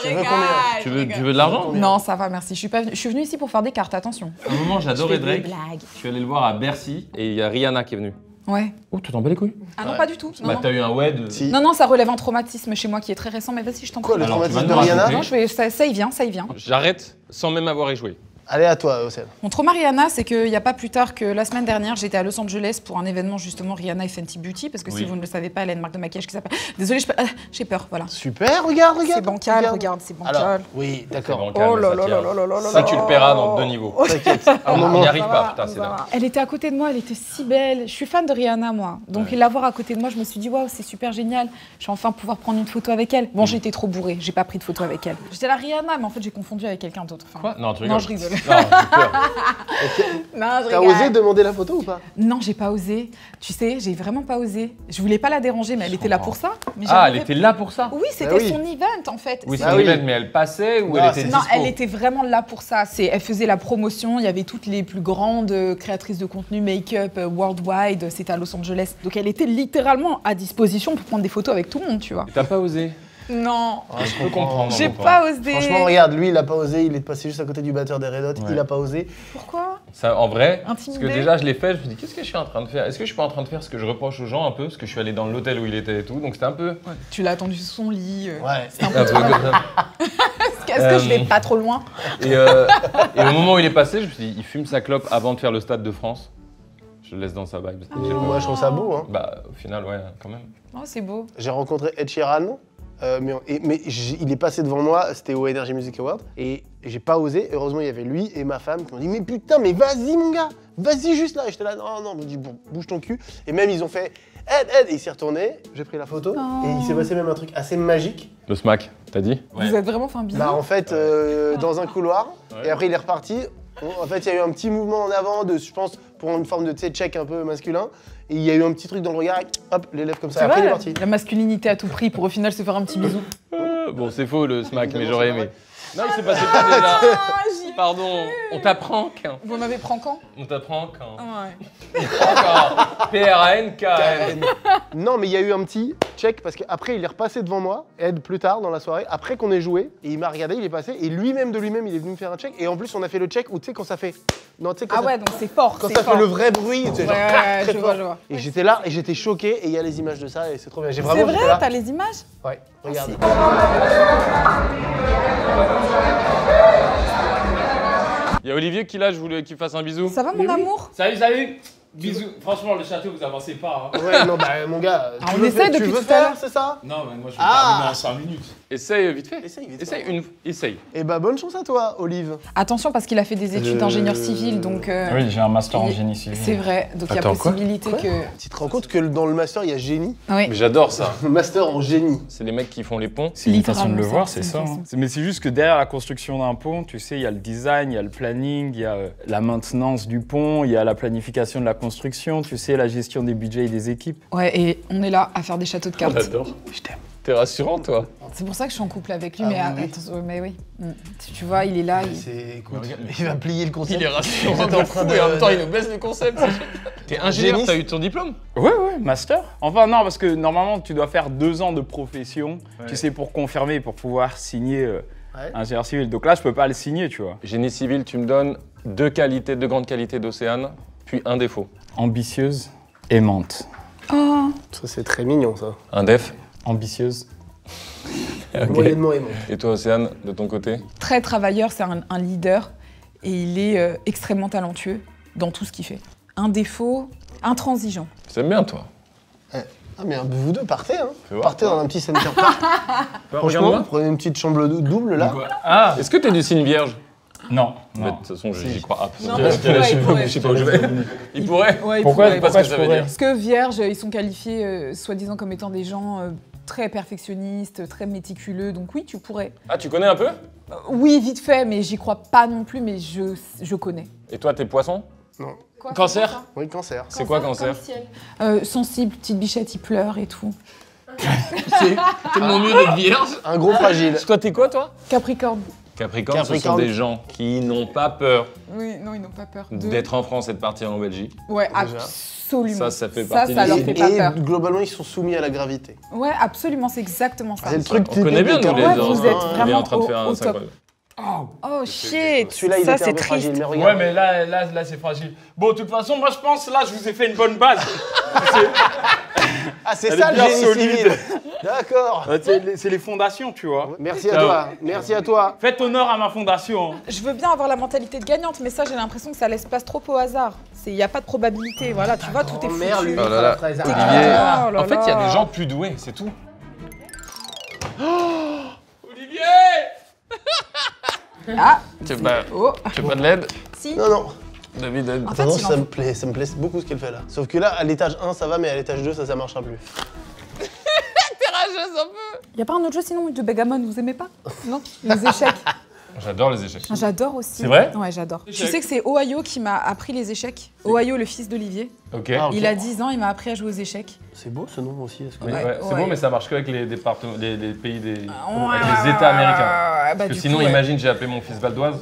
Je veux combien tu veux de l'argent? Non, ça va, merci. Je suis venue ici pour faire des cartes, attention. À un moment, j'adorais Je fais des Drake. blagues. Je suis allé le voir à Bercy et il y a Rihanna qui est venue. Ouais. Oh, tu t'en bats les couilles? Ah non, Ouais. pas du tout. Non, Bah, non. t'as eu un wed. Si. Non, non, ça relève un traumatisme chez moi qui est très récent, mais vas-y, je t'en prie. Quoi, le Alors, tu vas traumatisme de nous Rihanna? raconter. Non, ça y vient, ça y vient. J'arrête sans même avoir échoué. Allez, à toi, Océane. Mon trauma Rihanna, c'est qu'il n'y a pas plus tard que la semaine dernière, j'étais à Los Angeles pour un événement justement Rihanna et Fenty Beauty, parce que Oui. si vous ne le savez pas, elle a une marque de maquillage qui s'appelle... Désolée, j'ai peur, voilà. Super, regarde. C'est bancal, regarde, c'est bancal. Alors, oui, C'est d'accord. bancal, Oh mais là ça là tient. là là là là Ça, là tu le là. paieras dans 2 niveaux. T'inquiète. Un On moment. n'y arrive Ça pas, va, putain, c'est ça dingue. va. Elle était à côté de moi, elle était si belle. Je suis fan de Rihanna, moi. Donc la voir à côté de moi, je me suis dit, waouh, c'est super génial. Je vais enfin pouvoir prendre une photo avec elle. Bon, j'étais trop bourrée, j'ai pas pris de photo avec elle. J'étais la Rihanna, mais en fait, j'ai confondu avec quelqu'un d'autre. Enfin, Quoi? Non, tu Non, rigoles. je rigole. Non, j'ai peur. Non, je T'as rigole. osé demander la photo ou pas? Non, j'ai pas osé. Tu sais, j'ai vraiment pas osé. Je voulais pas la déranger, mais elle était là pour ça. Mais Ah, elle j'arrivais- était là pour ça? Oui, c'était Bah oui. son event en fait. Oui, c'est Ah un oui. event, mais elle passait ou Non, elle était c'est- Non, dispo? elle était vraiment là pour ça. Elle faisait la promotion. Il y avait toutes les plus grandes créatrices de contenu make-up worldwide. C'était à Los Angeles. Donc elle était littéralement à disposition pour prendre des photos avec tout le monde, tu vois. Et t'as pas osé? Non, Ah, je peux comprendre. j'ai non, pas osé. Franchement, regarde, lui, il a pas osé. Il est passé juste à côté du batteur des Red Hot. Ouais. Il a pas osé. Pourquoi? Ça, en vrai, parce Intimidé. que déjà je l'ai fait, je me dis qu'est-ce que je suis en train de faire? Est-ce que je suis pas en train de faire ce que je reproche aux gens un peu? Parce que je suis allé dans l'hôtel où il était et tout, donc c'était un peu. Tu l'as attendu sur son lit. Ouais. C'était un un peu peu trop. comme ça. Est-ce que je vais pas trop loin? Et au moment où il est passé, je me suis dit, il fume sa clope avant de faire le Stade de France. Je le laisse dans sa vibe. J'ai pas- Moi, je trouve ça beau. Hein. Bah, au final, ouais, quand même. Oh, c'est beau. J'ai rencontré Ed Sheeran, il est passé devant moi, c'était au Energy Music Award, et j'ai pas osé. Heureusement, il y avait lui et ma femme qui m'ont dit mais putain, mais vas-y mon gars, vas-y juste là. Et j'étais là, non, non, on me dit bon, bouge ton cul. Et même ils ont fait Ed, et il s'est retourné, j'ai pris la photo, et il s'est passé même un truc assez magique. Le smack, t'as dit? Vous êtes vraiment fait un bisou? Bah en fait, dans un couloir, et après il est reparti. En fait, il y a eu un petit mouvement en avant, je pense, pour une forme de check un peu masculin. Et il y a eu un petit truc dans le regard, hop, les lèvres comme ça. C'est Après, il est vrai, parti. la masculinité à tout prix pour au final se faire un petit bisou. Bon, c'est faux le smack, mais Évidemment, j'aurais c'est aimé. vrai. Non, il s'est passé quoi déjà? Ah, Pardon, on t'apprend quand? Vous m'avez pris quand? On t'apprend quand? Ouais. Encore. P-R-A-N-K-N. Non, mais il y a eu un petit check parce qu'après il est repassé devant moi, Ed plus tard dans la soirée, après qu'on ait joué, et il m'a regardé, il est passé, et lui-même de lui-même il est venu me faire un check, et en plus on a fait le check où tu sais quand ça fait. Non, tu sais quand Ah ça, ouais, donc c'est fort. quand c'est ça fort. fait le vrai bruit, tu sais, genre Ouais, clac, ouais, très je fort. vois, je vois. Et j'étais là, et j'étais choqué, et il y a les images de ça, et c'est trop bien. J'ai C'est vraiment j'étais vrai, là. t'as les images? Ouais, regarde. Il y a Olivier qui là, je voulais qu'il fasse un bisou. Ça va mon amour? Salut, salut. Bisous. Franchement, le château, vous avancez pas. Hein. Ouais, non, bah mon gars, Ah, on essaie depuis tu veux tout à l'heure. faire, c'est ça? Non, mais moi, je vais Ah. terminer en 5 minutes. Essaye vite fait. Essaye, vite. Essaye. Et bah bonne chance à toi, Olive. Attention parce qu'il a fait des études d'ingénieur civil, donc Oui, j'ai un master en il- génie civil. c'est vrai. Donc il y a Attends, quoi possibilité Quoi que. Tu te rends compte que dans le master il y a génie? Oui. Mais j'adore ça. Master en génie. C'est les mecs qui font les ponts. C'est une façon de le Littéralement, voir, c'est c'est une ça. façon. Hein. Mais c'est juste que derrière la construction d'un pont, tu sais, il y a le design, il y a le planning, il y a la maintenance du pont, il y a la planification de la construction, tu sais, la gestion des budgets et des équipes. Ouais, et on est là à faire des châteaux de cartes. J'adore. Je t'aime. T'es rassurant toi. C'est pour ça que je suis en couple avec lui, Ah mais, oui. attention, mais oui. Tu vois, il est là. Écoute, il va plier le concept. Il est rassurant Vous êtes en train de- et en même temps il nous baisse le concept. T'es ingénieur, Génie. t'as eu ton diplôme? Ouais, master. Enfin, non, parce que normalement, tu dois faire 2 ans de profession, tu sais, pour confirmer, pour pouvoir signer Ouais. ingénieur civil. Donc là, je peux pas le signer, tu vois. Génie civil, tu me donnes 2 grandes qualités d'Océane, puis un défaut. Ambitieuse, aimante. Oh, Ça c'est très mignon ça. Un def. Ambitieuse. Moyennement aimant. Et toi Océane, de ton côté? très travailleur, c'est un leader et il est extrêmement talentueux dans tout ce qu'il fait. Un défaut, intransigeant. T'aimes bien toi? Ah mais vous deux partez hein. Fais voir, Partez dans un petit center park. Franchement, prenez une petite chambre double là. Ah Est-ce que t'es du signe vierge? non, Mais de toute façon, j'y crois pas. Non, Je il sais pas où je vais. Il pourrait. Ouais, il Pourquoi, pourrait. Parce pourquoi que je ça veut pourrais dire. Parce que vierges, ils sont qualifiés soi-disant comme étant des gens très perfectionnistes, très méticuleux. Donc oui, tu pourrais. Ah, tu connais un peu? Oui, vite fait, mais j'y crois pas non plus, mais je connais. Et toi, t'es poisson? Non. Quoi, Cancer? Oui, cancer. C'est quoi cancer? Sensible, petite bichette, il pleure et tout. C'est tellement mieux d'être vierge. Un gros fragile. Toi, t'es quoi, toi? Capricorne. Capricorne, ce sont Capricorne. des gens qui n'ont pas peur Oui, non, ils n'ont pas peur. d'être en France et de partir en Belgique. Ouais, Déjà. absolument. Ça fait partie ça du- leur fait pas Et peur. globalement, ils sont soumis à la gravité. Ouais, absolument, c'est exactement ça. C'est le truc On connaît bien, nous, les Ouais, gens. vous êtes On est vraiment en train de faire au un top. Oh shit, Celui-là, il ça était un c'est peu triste. fragile, mais Ouais, regarde. mais là c'est fragile. Bon, de toute façon, moi je pense, là, je vous ai fait une bonne base. Ah, c'est Elle ça est le bien génie solide. civil. D'accord. C'est les fondations, tu vois. Merci à toi. Merci à toi. Faites honneur à ma fondation. Je veux bien avoir la mentalité de gagnante, mais ça j'ai l'impression que ça laisse place trop au hasard. Il n'y a pas de probabilité, voilà, tu vois, tout est foutu. Merde, lui. Oh là là. T'es Olivier. Oh là En fait, il y a là. des gens plus doués, c'est tout. Olivier! Ah, Tu veux pas, oh, tu veux pas de l'aide? si. Non, non. David aide. En fait, Attends, il en ça faut- me plaît beaucoup ce qu'elle fait là. Sauf que là, à l'étage 1, ça va, mais à l'étage 2, ça marchera plus. Y a pas un autre jeu sinon de Begamon, vous aimez pas? Non? Les échecs. J'adore les échecs. J'adore aussi. C'est vrai? Ouais, j'adore. Tu Échecs. sais que c'est Ohio qui m'a appris les échecs. Ohio, le fils d'Olivier. Ok. Ah, ok. Il a 10 ans, il m'a appris à jouer aux échecs. C'est beau ce nom aussi. Est-ce que... Mais Ouais, ouais, c'est ouais. bon, mais ça marche que avec les départements, les pays des, avec Ouais, les États américains. bah, Parce que du sinon, coup, ouais. imagine, j'ai appelé mon fils Valdoise.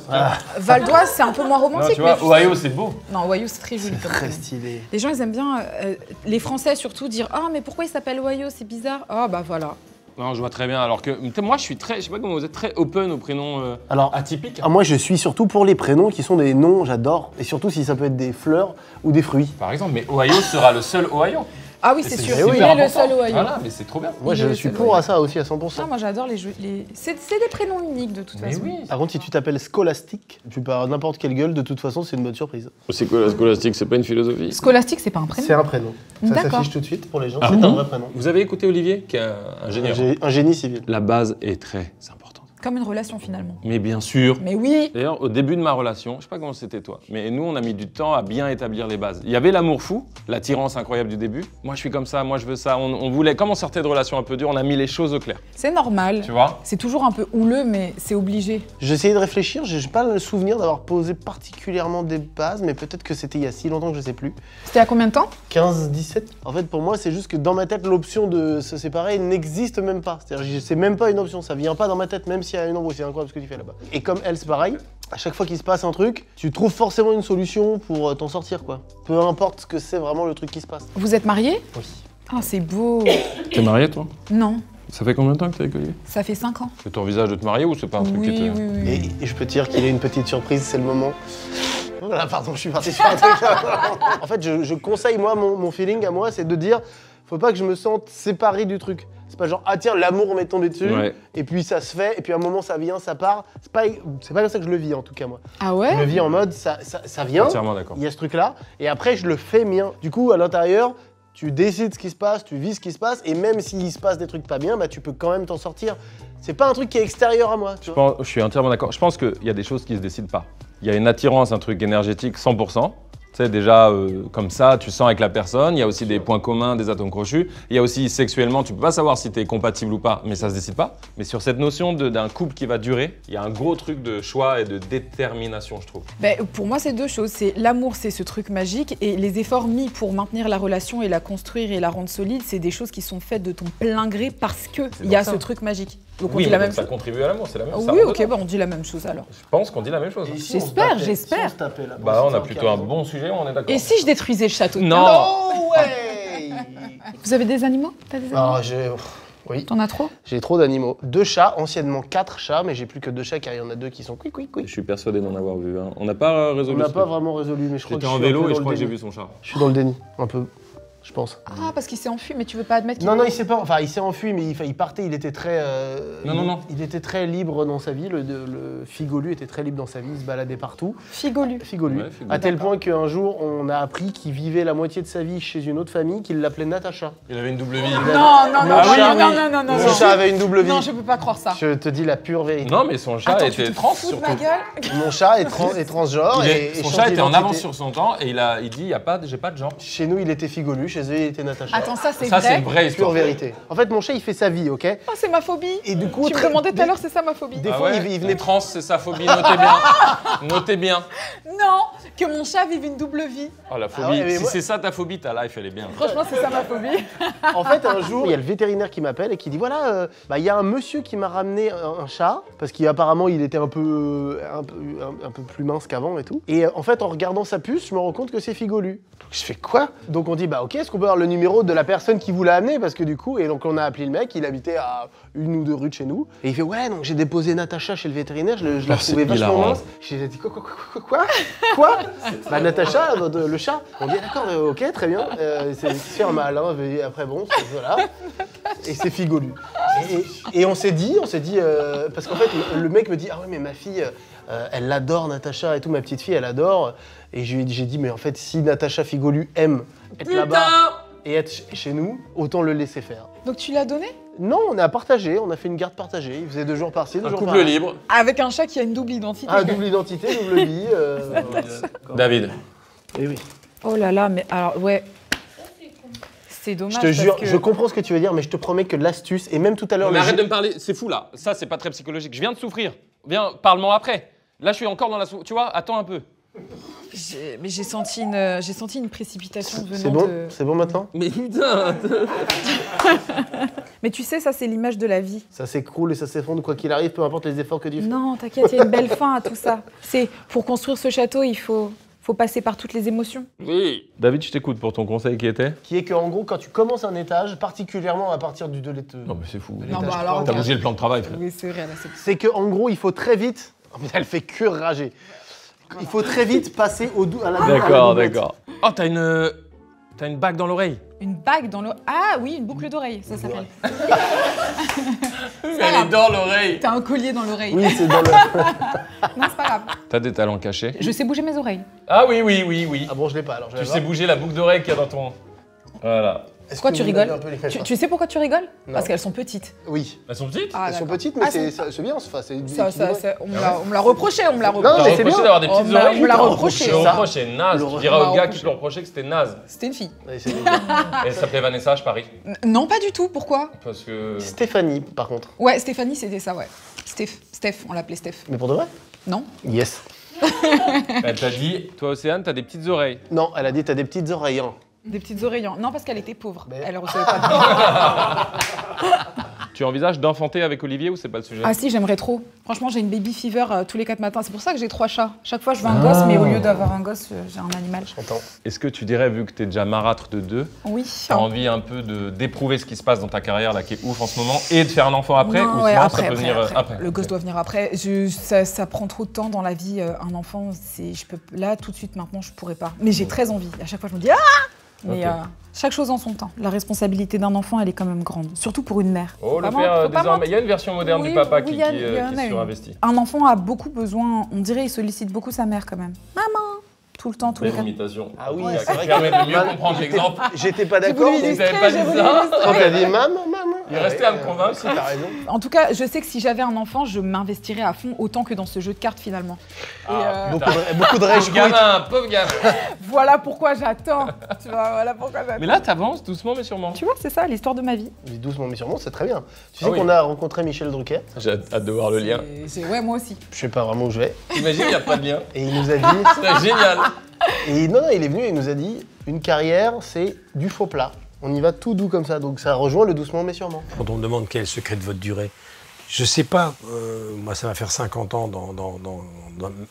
Val d'Oise, c'est un peu moins Non, romantique. tu vois, mais Ohio, c'est beau. Non, Ohio, c'est très joli. comme Très prénom. stylé. Les gens, ils aiment bien, les Français surtout, dire ah mais pourquoi il s'appelle Ohio, c'est bizarre. Ah bah voilà. Non, je vois très bien. Alors que moi, je suis très, je sais pas comment vous êtes, très open aux prénoms Alors, atypiques. moi je suis surtout pour les prénoms qui sont des noms, j'adore. Et surtout si ça peut être des fleurs ou des fruits. Par exemple, mais Ohio sera le seul Ohio. Ah oui, Et c'est c'est sûr. super Il est le important. seul Ohio. Voilà, mais c'est trop bien. Moi Il est je le suis seul, pour ouais. à ça aussi à 100%. Ah, moi j'adore les jeux. C'est des prénoms uniques de toute Mais façon. oui. Par contre, si tu t'appelles Scholastique, tu peux avoir n'importe quelle gueule, de toute façon, c'est une bonne surprise. C'est quoi la scolastique? C'est pas une philosophie. Scolastique, c'est pas un prénom. C'est un prénom. Ça D'accord. s'affiche tout de suite pour les gens, Ah c'est bon un vrai prénom. Vous avez écouté Olivier, qui est un ingénieur. Un génie civil. La base est très importante. Comme une relation finalement. Mais bien sûr. Mais oui. D'ailleurs, au début de ma relation, je sais pas comment c'était toi, mais nous, on a mis du temps à bien établir les bases. Il y avait l'amour fou, l'attirance incroyable du début. Moi, je suis comme ça, moi, je veux ça. On voulait, comme on sortait de relations un peu dures, on a mis les choses au clair. C'est normal. Tu vois? C'est toujours un peu houleux, mais c'est obligé. J'ai essayé de réfléchir, j'ai pas le souvenir d'avoir posé particulièrement des bases, mais peut-être que c'était il y a si longtemps que je sais plus. C'était à combien de temps? 15, 17. En fait, pour moi, c'est juste que dans ma tête, l'option de se séparer n'existe même pas. C'est-à-dire, c'est même pas une option, ça vient pas dans ma tête, même s'il y a une embrouille. C'est incroyable ce que tu fais là-bas. Et comme elle, c'est pareil. À chaque fois qu'il se passe un truc, tu trouves forcément une solution pour t'en sortir, quoi. Peu importe ce que c'est vraiment le truc qui se passe. Vous êtes mariés? Oui. Ah, c'est beau. T'es marié, toi? Non, Ça fait combien de temps que t'es avec Olivier? ça fait 5 ans. Tu t'envisages de te marier ou c'est pas un truc qui Oui, te... oui, oui. Et je peux te dire qu'il y a une petite surprise, c'est le moment. Voilà, pardon, je suis parti sur un truc. En fait, je conseille, moi, mon feeling à moi, c'est de dire, faut pas que je me sente séparé du truc. C'est pas genre, ah tiens, l'amour m'est tombé dessus, Ouais. et puis ça se fait, et puis à un moment ça vient, ça part. C'est pas comme ça que je le vis en tout cas, moi. Ah Je ouais? le vis en mode, ça vient, Entièrement d'accord. il y a ce truc-là, et après je le fais mien. Du coup, à l'intérieur, tu décides ce qui se passe, tu vis ce qui se passe, et même s'il se passe des trucs pas bien, bah tu peux quand même t'en sortir. C'est pas un truc qui est extérieur à moi, tu vois. Je suis entièrement d'accord. Je pense qu'il y a des choses qui se décident pas. Il y a une attirance, un truc énergétique 100%. Tu sais, déjà, comme ça, tu sens avec la personne. Il y a aussi des points communs, des atomes crochus. Il y a aussi sexuellement, tu peux pas savoir si tu es compatible ou pas, mais ça se décide pas. Mais sur cette notion d'un couple qui va durer, il y a un gros truc de choix et de détermination, je trouve. Ben, pour moi, c'est deux choses. C'est l'amour, c'est ce truc magique, et les efforts mis pour maintenir la relation et la construire et la rendre solide, c'est des choses qui sont faites de ton plein gré parce que il y a pour ça. ce truc magique. Donc on Oui, dit la mais même ça chose. contribue à l'amour, c'est la même chose. Oui, ok, bah on dit la même chose alors. Je pense qu'on dit la même chose. Et si J'espère, on se tapait, j'espère. si on se tapait, là, Bah, on a c'est plutôt un carrément. bon sujet, on est d'accord. Et si je détruisais le château? Non. Oh ouais. Vous avez des animaux? T'as des animaux? Ah, oui, T'en as trop? j'ai trop d'animaux. 2 chats, anciennement 4 chats, mais j'ai plus que 2 chats car il y en a 2 qui sont Je quic. suis persuadé d'en avoir vu un. On n'a pas On résolu n'a ce pas truc. vraiment résolu, mais je crois que J'étais je en suis un vélo peu et dans je crois le que j'ai déni. vu son chat. Je suis dans le déni, un peu, je pense. Ah, parce qu'il s'est enfui, mais tu veux pas admettre qu'il Non, il s'est pas, enfin, il s'est enfui, mais il partait, il était très, Non. il était très libre dans sa vie. Le Figolu était très libre dans sa vie, il se baladait partout. Figolu. Figolu. Ouais, Figolu. À tel point qu'un jour, on a appris qu'il vivait la moitié de sa vie chez une autre famille, qu'il l'appelait Natacha. Il avait une double vie. Non, non, non, Ah oui, non, oui. non, non, non, Mon non. chat avait une double vie. Non, je peux pas croire ça. Je te dis la pure vérité. Non, mais son chat Attends, tu était te rends fou de ma surtout- gueule? Mon chat est transgenre et Son change chat était en d'identité. avance sur son temps et il dit j'ai pas de genre. Chez nous, il était Figolu, chez eux, il était Natacha. Attends, ça c'est Ça, c'est vrai? une vraie histoire. Pure vérité. En fait, mon chat, il fait sa vie, ok? Oh, c'est ma phobie. Et du coup, Tu me demandais tout à l'heure, c'est ça ma phobie. Des Ah fois, ouais, il venait les trans, c'est sa phobie, notez bien. Notez bien. Non, Non, que mon chat vive une double vie. Oh la phobie. Ah ouais, mais Si moi- c'est ça ta phobie, ta life elle est bien. Franchement, c'est ça ma phobie. En fait, un jour, il y a le vétérinaire qui m'appelle et qui dit voilà, il y a un monsieur qui m'a ramené un chat parce qu'apparemment il était un peu plus mince qu'avant et tout. Et en fait, en regardant sa puce, je me rends compte que c'est Figolu. Donc je fais quoi? Donc on dit bah ok, est-ce qu'on peut avoir le numéro de la personne qui vous l'a amené parce que du coup, et donc on a appelé le mec, il habitait à 1 ou 2 rues de chez nous. Et il fait ouais, donc j'ai déposé Natacha chez le vétérinaire, je la c'est trouvais vachement hilarant. mince. J'ai dit quoi? Bah Natacha, le chat. On dit d'accord, ok, très bien. C'est fait un mal, hein, et après bon, voilà. Et c'est Figolu. Et on s'est dit, parce qu'en fait le mec me dit ah ouais mais ma fille, elle l'adore Natacha et tout, ma petite fille elle adore. Et j'ai dit mais en fait si Natacha Figolu aime être là-bas et être chez nous, autant le laisser faire. Donc tu l'as donné? Non, on a partagé, on a fait une garde partagée. Il faisait 2 jours par-ci, 2 Un jours couple par-là. libre. Avec un chat qui a une double identité. Ah, double identité, double vie. David. Et oui. Oh là là, mais alors ouais. C'est dommage. Je te parce jure, que... je comprends ce que tu veux dire, mais je te promets que l'astuce, et même tout à l'heure... Mais le arrête jeu- de me parler, c'est fou là. Ça c'est pas très psychologique. Je viens de souffrir. Viens, parle-moi après. Là je suis encore dans la souffrance. Tu vois, attends un peu. Mais j'ai senti une précipitation venant C'est bon de... C'est bon maintenant? Mais putain. Mais tu sais, ça c'est l'image de la vie. Ça s'écroule et ça s'effondre, quoi qu'il arrive, peu importe les efforts que tu fais. Non, t'inquiète, il y a une belle fin à tout ça. C'est pour construire ce château, il faut passer par toutes les émotions. Oui. David, je t'écoute pour ton conseil qui était. Qui est qu'en gros, quand tu commences un étage, particulièrement à partir du 2 Non mais c'est fou. Non, bah alors, T'as bougé le plan de travail, frère. Oui, c'est vrai, là, c'est... c'est qu'en gros, il faut très vite... Oh, mais elle fait que rager. Il faut très vite passer à la D'accord, doublette. d'accord. Oh, t'as une bague dans l'oreille. Une bague dans le... Ah oui, une boucle d'oreille, ça s'appelle. Elle est dans l'oreille. T'as un collier dans l'oreille. Oui, c'est dans le... Non, c'est pas grave. T'as des talents cachés. Je sais bouger mes oreilles. Ah oui, oui, oui, oui. Ah bon, je l'ai pas, alors je vais Tu voir. sais bouger la boucle d'oreille qu'il y a dans ton... Voilà. Est-ce Pourquoi que tu vous rigoles avez un peu les fesses, tu sais pourquoi tu rigoles? Non. Parce qu'elles sont petites. Oui. Elles sont petites. Ah, Elles sont d'accord. petites, mais Ah, c'est bien, enfin, c'est Ça, équilibré. on me l'a reproché, on me l'a Non, reproché. mais T'as c'est reproché bien. d'avoir des On petites me l'a- oreilles. on me l'a Putain, reproché. Je ça. reproche, c'est naze. Le Tu re- diras on au m'a gars qui reproché. te le reprochait que c'était naze. C'était une fille. Ouais, c'est- Elle s'appelait Vanessa, je parie. Non, pas du tout. Pourquoi? Parce que... Stéphanie, par contre. Ouais, Stéphanie, c'était ça, ouais. Steph, on l'appelait Steph. Mais pour de vrai? Non? Yes. Elle t'a dit, toi Océane, t'as des petites oreilles. Non, elle a dit t'as des petites oreilles. Hein. Des petites oreilles. Non, parce qu'elle était pauvre. Mais- Elle recevait pas de... Tu envisages d'enfanter avec Olivier ou c'est pas le sujet? Ah si, j'aimerais trop. Franchement, j'ai une baby fever tous les 4 matins. C'est pour ça que j'ai 3 chats. Chaque fois, je veux un gosse, mais au lieu d'avoir un gosse, j'ai un animal. J'entends. Est-ce que tu dirais, vu que t'es déjà marâtre de 2, Oui. t'as envie un peu d'éprouver ce qui se passe dans ta carrière là, qui est ouf en ce moment, et de faire un enfant après, Non, ou ouais, sinon après, ça peut venir après? Le gosse doit venir après. Ça prend trop de temps dans la vie. Un enfant, là, tout de suite, maintenant, je pourrais pas. Mais j'ai très envie. À chaque fois, je me dis « Ah !» Mais Ok. chaque chose en son temps. La responsabilité d'un enfant, elle est quand même grande. Surtout pour une mère. Oh, le Vraiment, père, faut pas désormais, il y a une version moderne Oui, du papa oui, qui il y en a est une. surinvestie. Un enfant a beaucoup besoin, on dirait, il sollicite beaucoup sa mère quand même. Maman! Tout le temps, tous les Belle quatre. imitation. Ah oui, Ouais, c'est vrai qui permet de mieux Mal- comprendre j'étais- l'exemple. J'étais pas J'ai d'accord. voulu mais- Vous avez pas j'ai dit voulu ça illustrer. Quand t'as dit maman. Il restait à me convaincre. Si, t'as raison. En tout cas, je sais que si j'avais un enfant, je m'investirais à fond autant que dans ce jeu de cartes finalement. Ah, Beaucoup de rage Pauvre gamin, pauvre gamin. Voilà pourquoi j'attends. Tu vois, voilà pourquoi j'attends. Mais là, t'avances doucement mais sûrement. Tu vois, c'est ça l'histoire de ma vie. Mais doucement, mais sûrement, c'est très bien. Tu sais Ah oui. qu'on a rencontré Michel Drucker. J'ai hâte de voir le lien. Ouais, moi aussi. Je sais pas vraiment où je vais. Imagine, il n'y a pas de lien. Et il nous a dit. C'est génial. Et non, il est venu et il nous a dit une carrière, c'est du faux plat. On y va tout doux comme ça. Donc ça rejoint le doucement, mais sûrement. Quand on me demande quel est le secret de votre durée, je sais pas. Moi, ça va faire 50 ans dans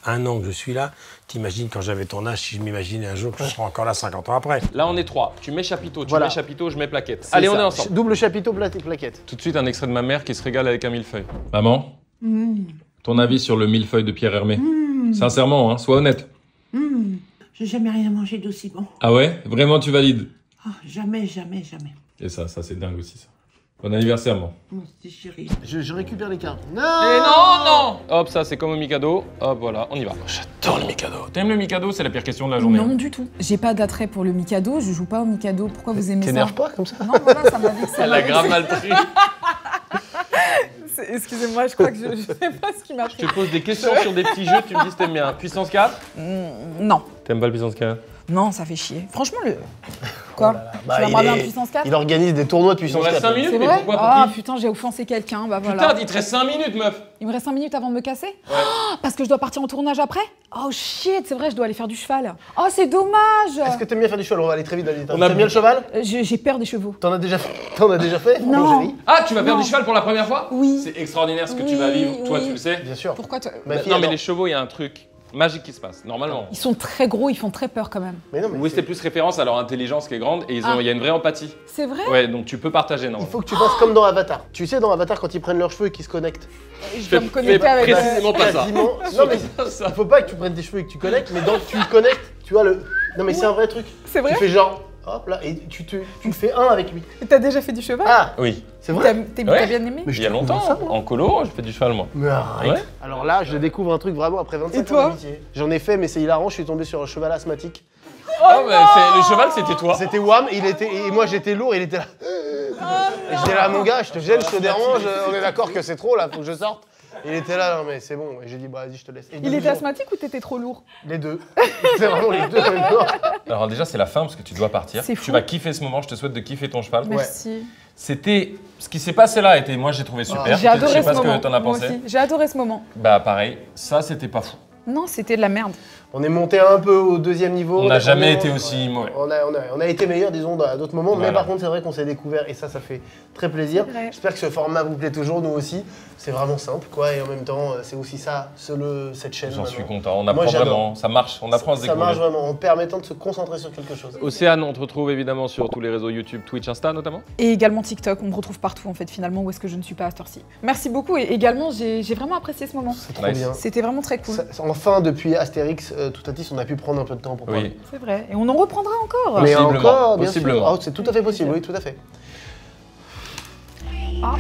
un an que je suis là. T'imagines quand j'avais ton âge, si je m'imaginais un jour que je serais encore là 50 ans après. Là, on est 3. Tu mets chapiteau, tu Voilà. mets chapiteau, je mets plaquette. C'est Allez, on ça. est ensemble. Double chapiteau, plaquette. Tout de suite, un extrait de ma mère qui se régale avec un millefeuille. Maman, ton avis sur le millefeuille de Pierre Hermé? Sincèrement, hein, sois honnête. J'ai jamais rien mangé d'aussi bon. Ah ouais? Vraiment, tu valides? Ah, jamais, jamais, jamais. Et ça c'est dingue aussi, ça. Bon anniversaire, moi. Mon petit chéri. Je récupère les cartes. Non. Et non! Hop, ça, c'est comme au Mikado. Hop, voilà, on y va. J'adore le Mikado. T'aimes le Mikado? C'est la pire question de la journée. Non, du tout. J'ai pas d'attrait pour le Mikado, je joue pas au Mikado. Pourquoi vous aimez ça? T'énerve pas comme ça? Non, voilà, ça m'a dit que ça Elle a m'a grave mal pris. Excusez-moi, je crois que je sais pas ce qui m'a Je pris. te pose des questions sur des petits jeux, tu me dis si t'aimes bien. Puissance 4? Non. T'aimes pas le puissance 4? Non, ça fait chier. Franchement, Quoi? là là. Tu Bah, vas me il ramener un est- puissance 4? Il organise des tournois de Il nous puissance reste 4. 5 minutes, C'est mais vrai? pourquoi pour Ah qui putain, j'ai offensé quelqu'un, bah voilà. Putain, il te reste 5 minutes, meuf. Il me reste 5 minutes avant de me casser? Oh, parce que je dois partir en tournage après? Oh shit, c'est vrai, je dois aller faire du cheval. Oh, c'est dommage! Est-ce que t'aimes bien faire du cheval? On va aller très vite, David. On a T'aimes bien le cheval? J'ai peur des chevaux. T'en as déjà fait? T'en as déjà fait? Non. Chérie Ah, tu vas faire Non. du cheval pour la première fois? Oui. C'est extraordinaire ce que tu Oui, vas vivre, toi oui. tu le sais. Bien sûr. Pourquoi toi? Ma fille, Non, mais adore. les chevaux, il y a un truc magique qui se passe, normalement. Ils sont très gros, ils font très peur quand même. Mais non, mais Oui, c'était plus référence à leur intelligence qui est grande et il y a une vraie empathie. C'est vrai? Ouais, donc tu peux partager, non? il faut que tu fasses comme dans Avatar. Tu sais, dans Avatar, quand ils prennent leurs cheveux et qu'ils se connectent. Je dois me connecter fais avec. précisément pas ça. Quasiment. Non, mais Ça. il faut pas que tu prennes tes cheveux et que tu connectes, mais donc tu connectes, tu vois le. Non, mais c'est un vrai truc. C'est vrai? Tu fais genre, hop là, et tu fais un avec lui. T'as déjà fait du cheval? Ah, Oui. c'est vrai? T'as Ouais. bien aimé? Mais je Il y a te trouve longtemps, ça, moi. en colo, je fais du cheval, moi. Mais arrête. Ouais. Alors là, je découvre un truc vraiment après 25 Et toi ans d'amitié. J'en ai fait, mais c'est hilarant, je suis tombé sur un cheval asthmatique. Oh, bah, le cheval, c'était toi. C'était Wham, et moi j'étais lourd, il était là. Et j'étais là, mon gars, je te gêne, je te dérange, on est d'accord que c'est trop là, faut que je sorte. Il était là, non mais c'est bon, et j'ai dit, bah vas-y, je te laisse. Et Il était asthmatique ou t'étais trop lourd? Les deux. C'est vraiment les deux en même temps. Alors déjà, c'est la fin parce que tu dois partir. C'est fou. Tu vas kiffer ce moment, je te souhaite de kiffer ton cheval. Merci. C'était... Ce qui s'est passé là, était, moi j'ai trouvé super. J'ai adoré Je sais ce pas ce moment. que t'en as Moi pensé. aussi. J'ai adoré ce moment. Bah pareil, ça c'était pas fou. Non, c'était de la merde. On est monté un peu au deuxième niveau. On n'a jamais est- été aussi mauvais. On a été meilleurs, disons, à d'autres moments, mais Voilà. par contre, c'est vrai qu'on s'est découvert et ça fait très plaisir. C'est vrai. J'espère que ce format vous plaît toujours, nous aussi. C'est vraiment simple, quoi, et en même temps, c'est aussi ça, cette chaîne. J'en suis maintenant. content, on Moi, apprend j'adore. vraiment, ça marche, on apprend à se Ça découvrir. marche vraiment, en permettant de se concentrer sur quelque chose. Océane, on te retrouve évidemment sur tous les réseaux YouTube, Twitch, Insta notamment. Et également TikTok, on me retrouve partout en fait finalement où est-ce que je ne suis pas à cette heure-ci. Merci beaucoup et également j'ai vraiment apprécié ce moment. C'est trop Nice. bien. C'était vraiment très cool. Enfin, depuis Astérix, tout à on a pu prendre un peu de temps pour parler. Oui. C'est vrai. Et on en reprendra encore. Mais Possiblement, encore, bien possiblement. sûr. Ah, c'est tout à fait possible, oui, tout à fait. Ah.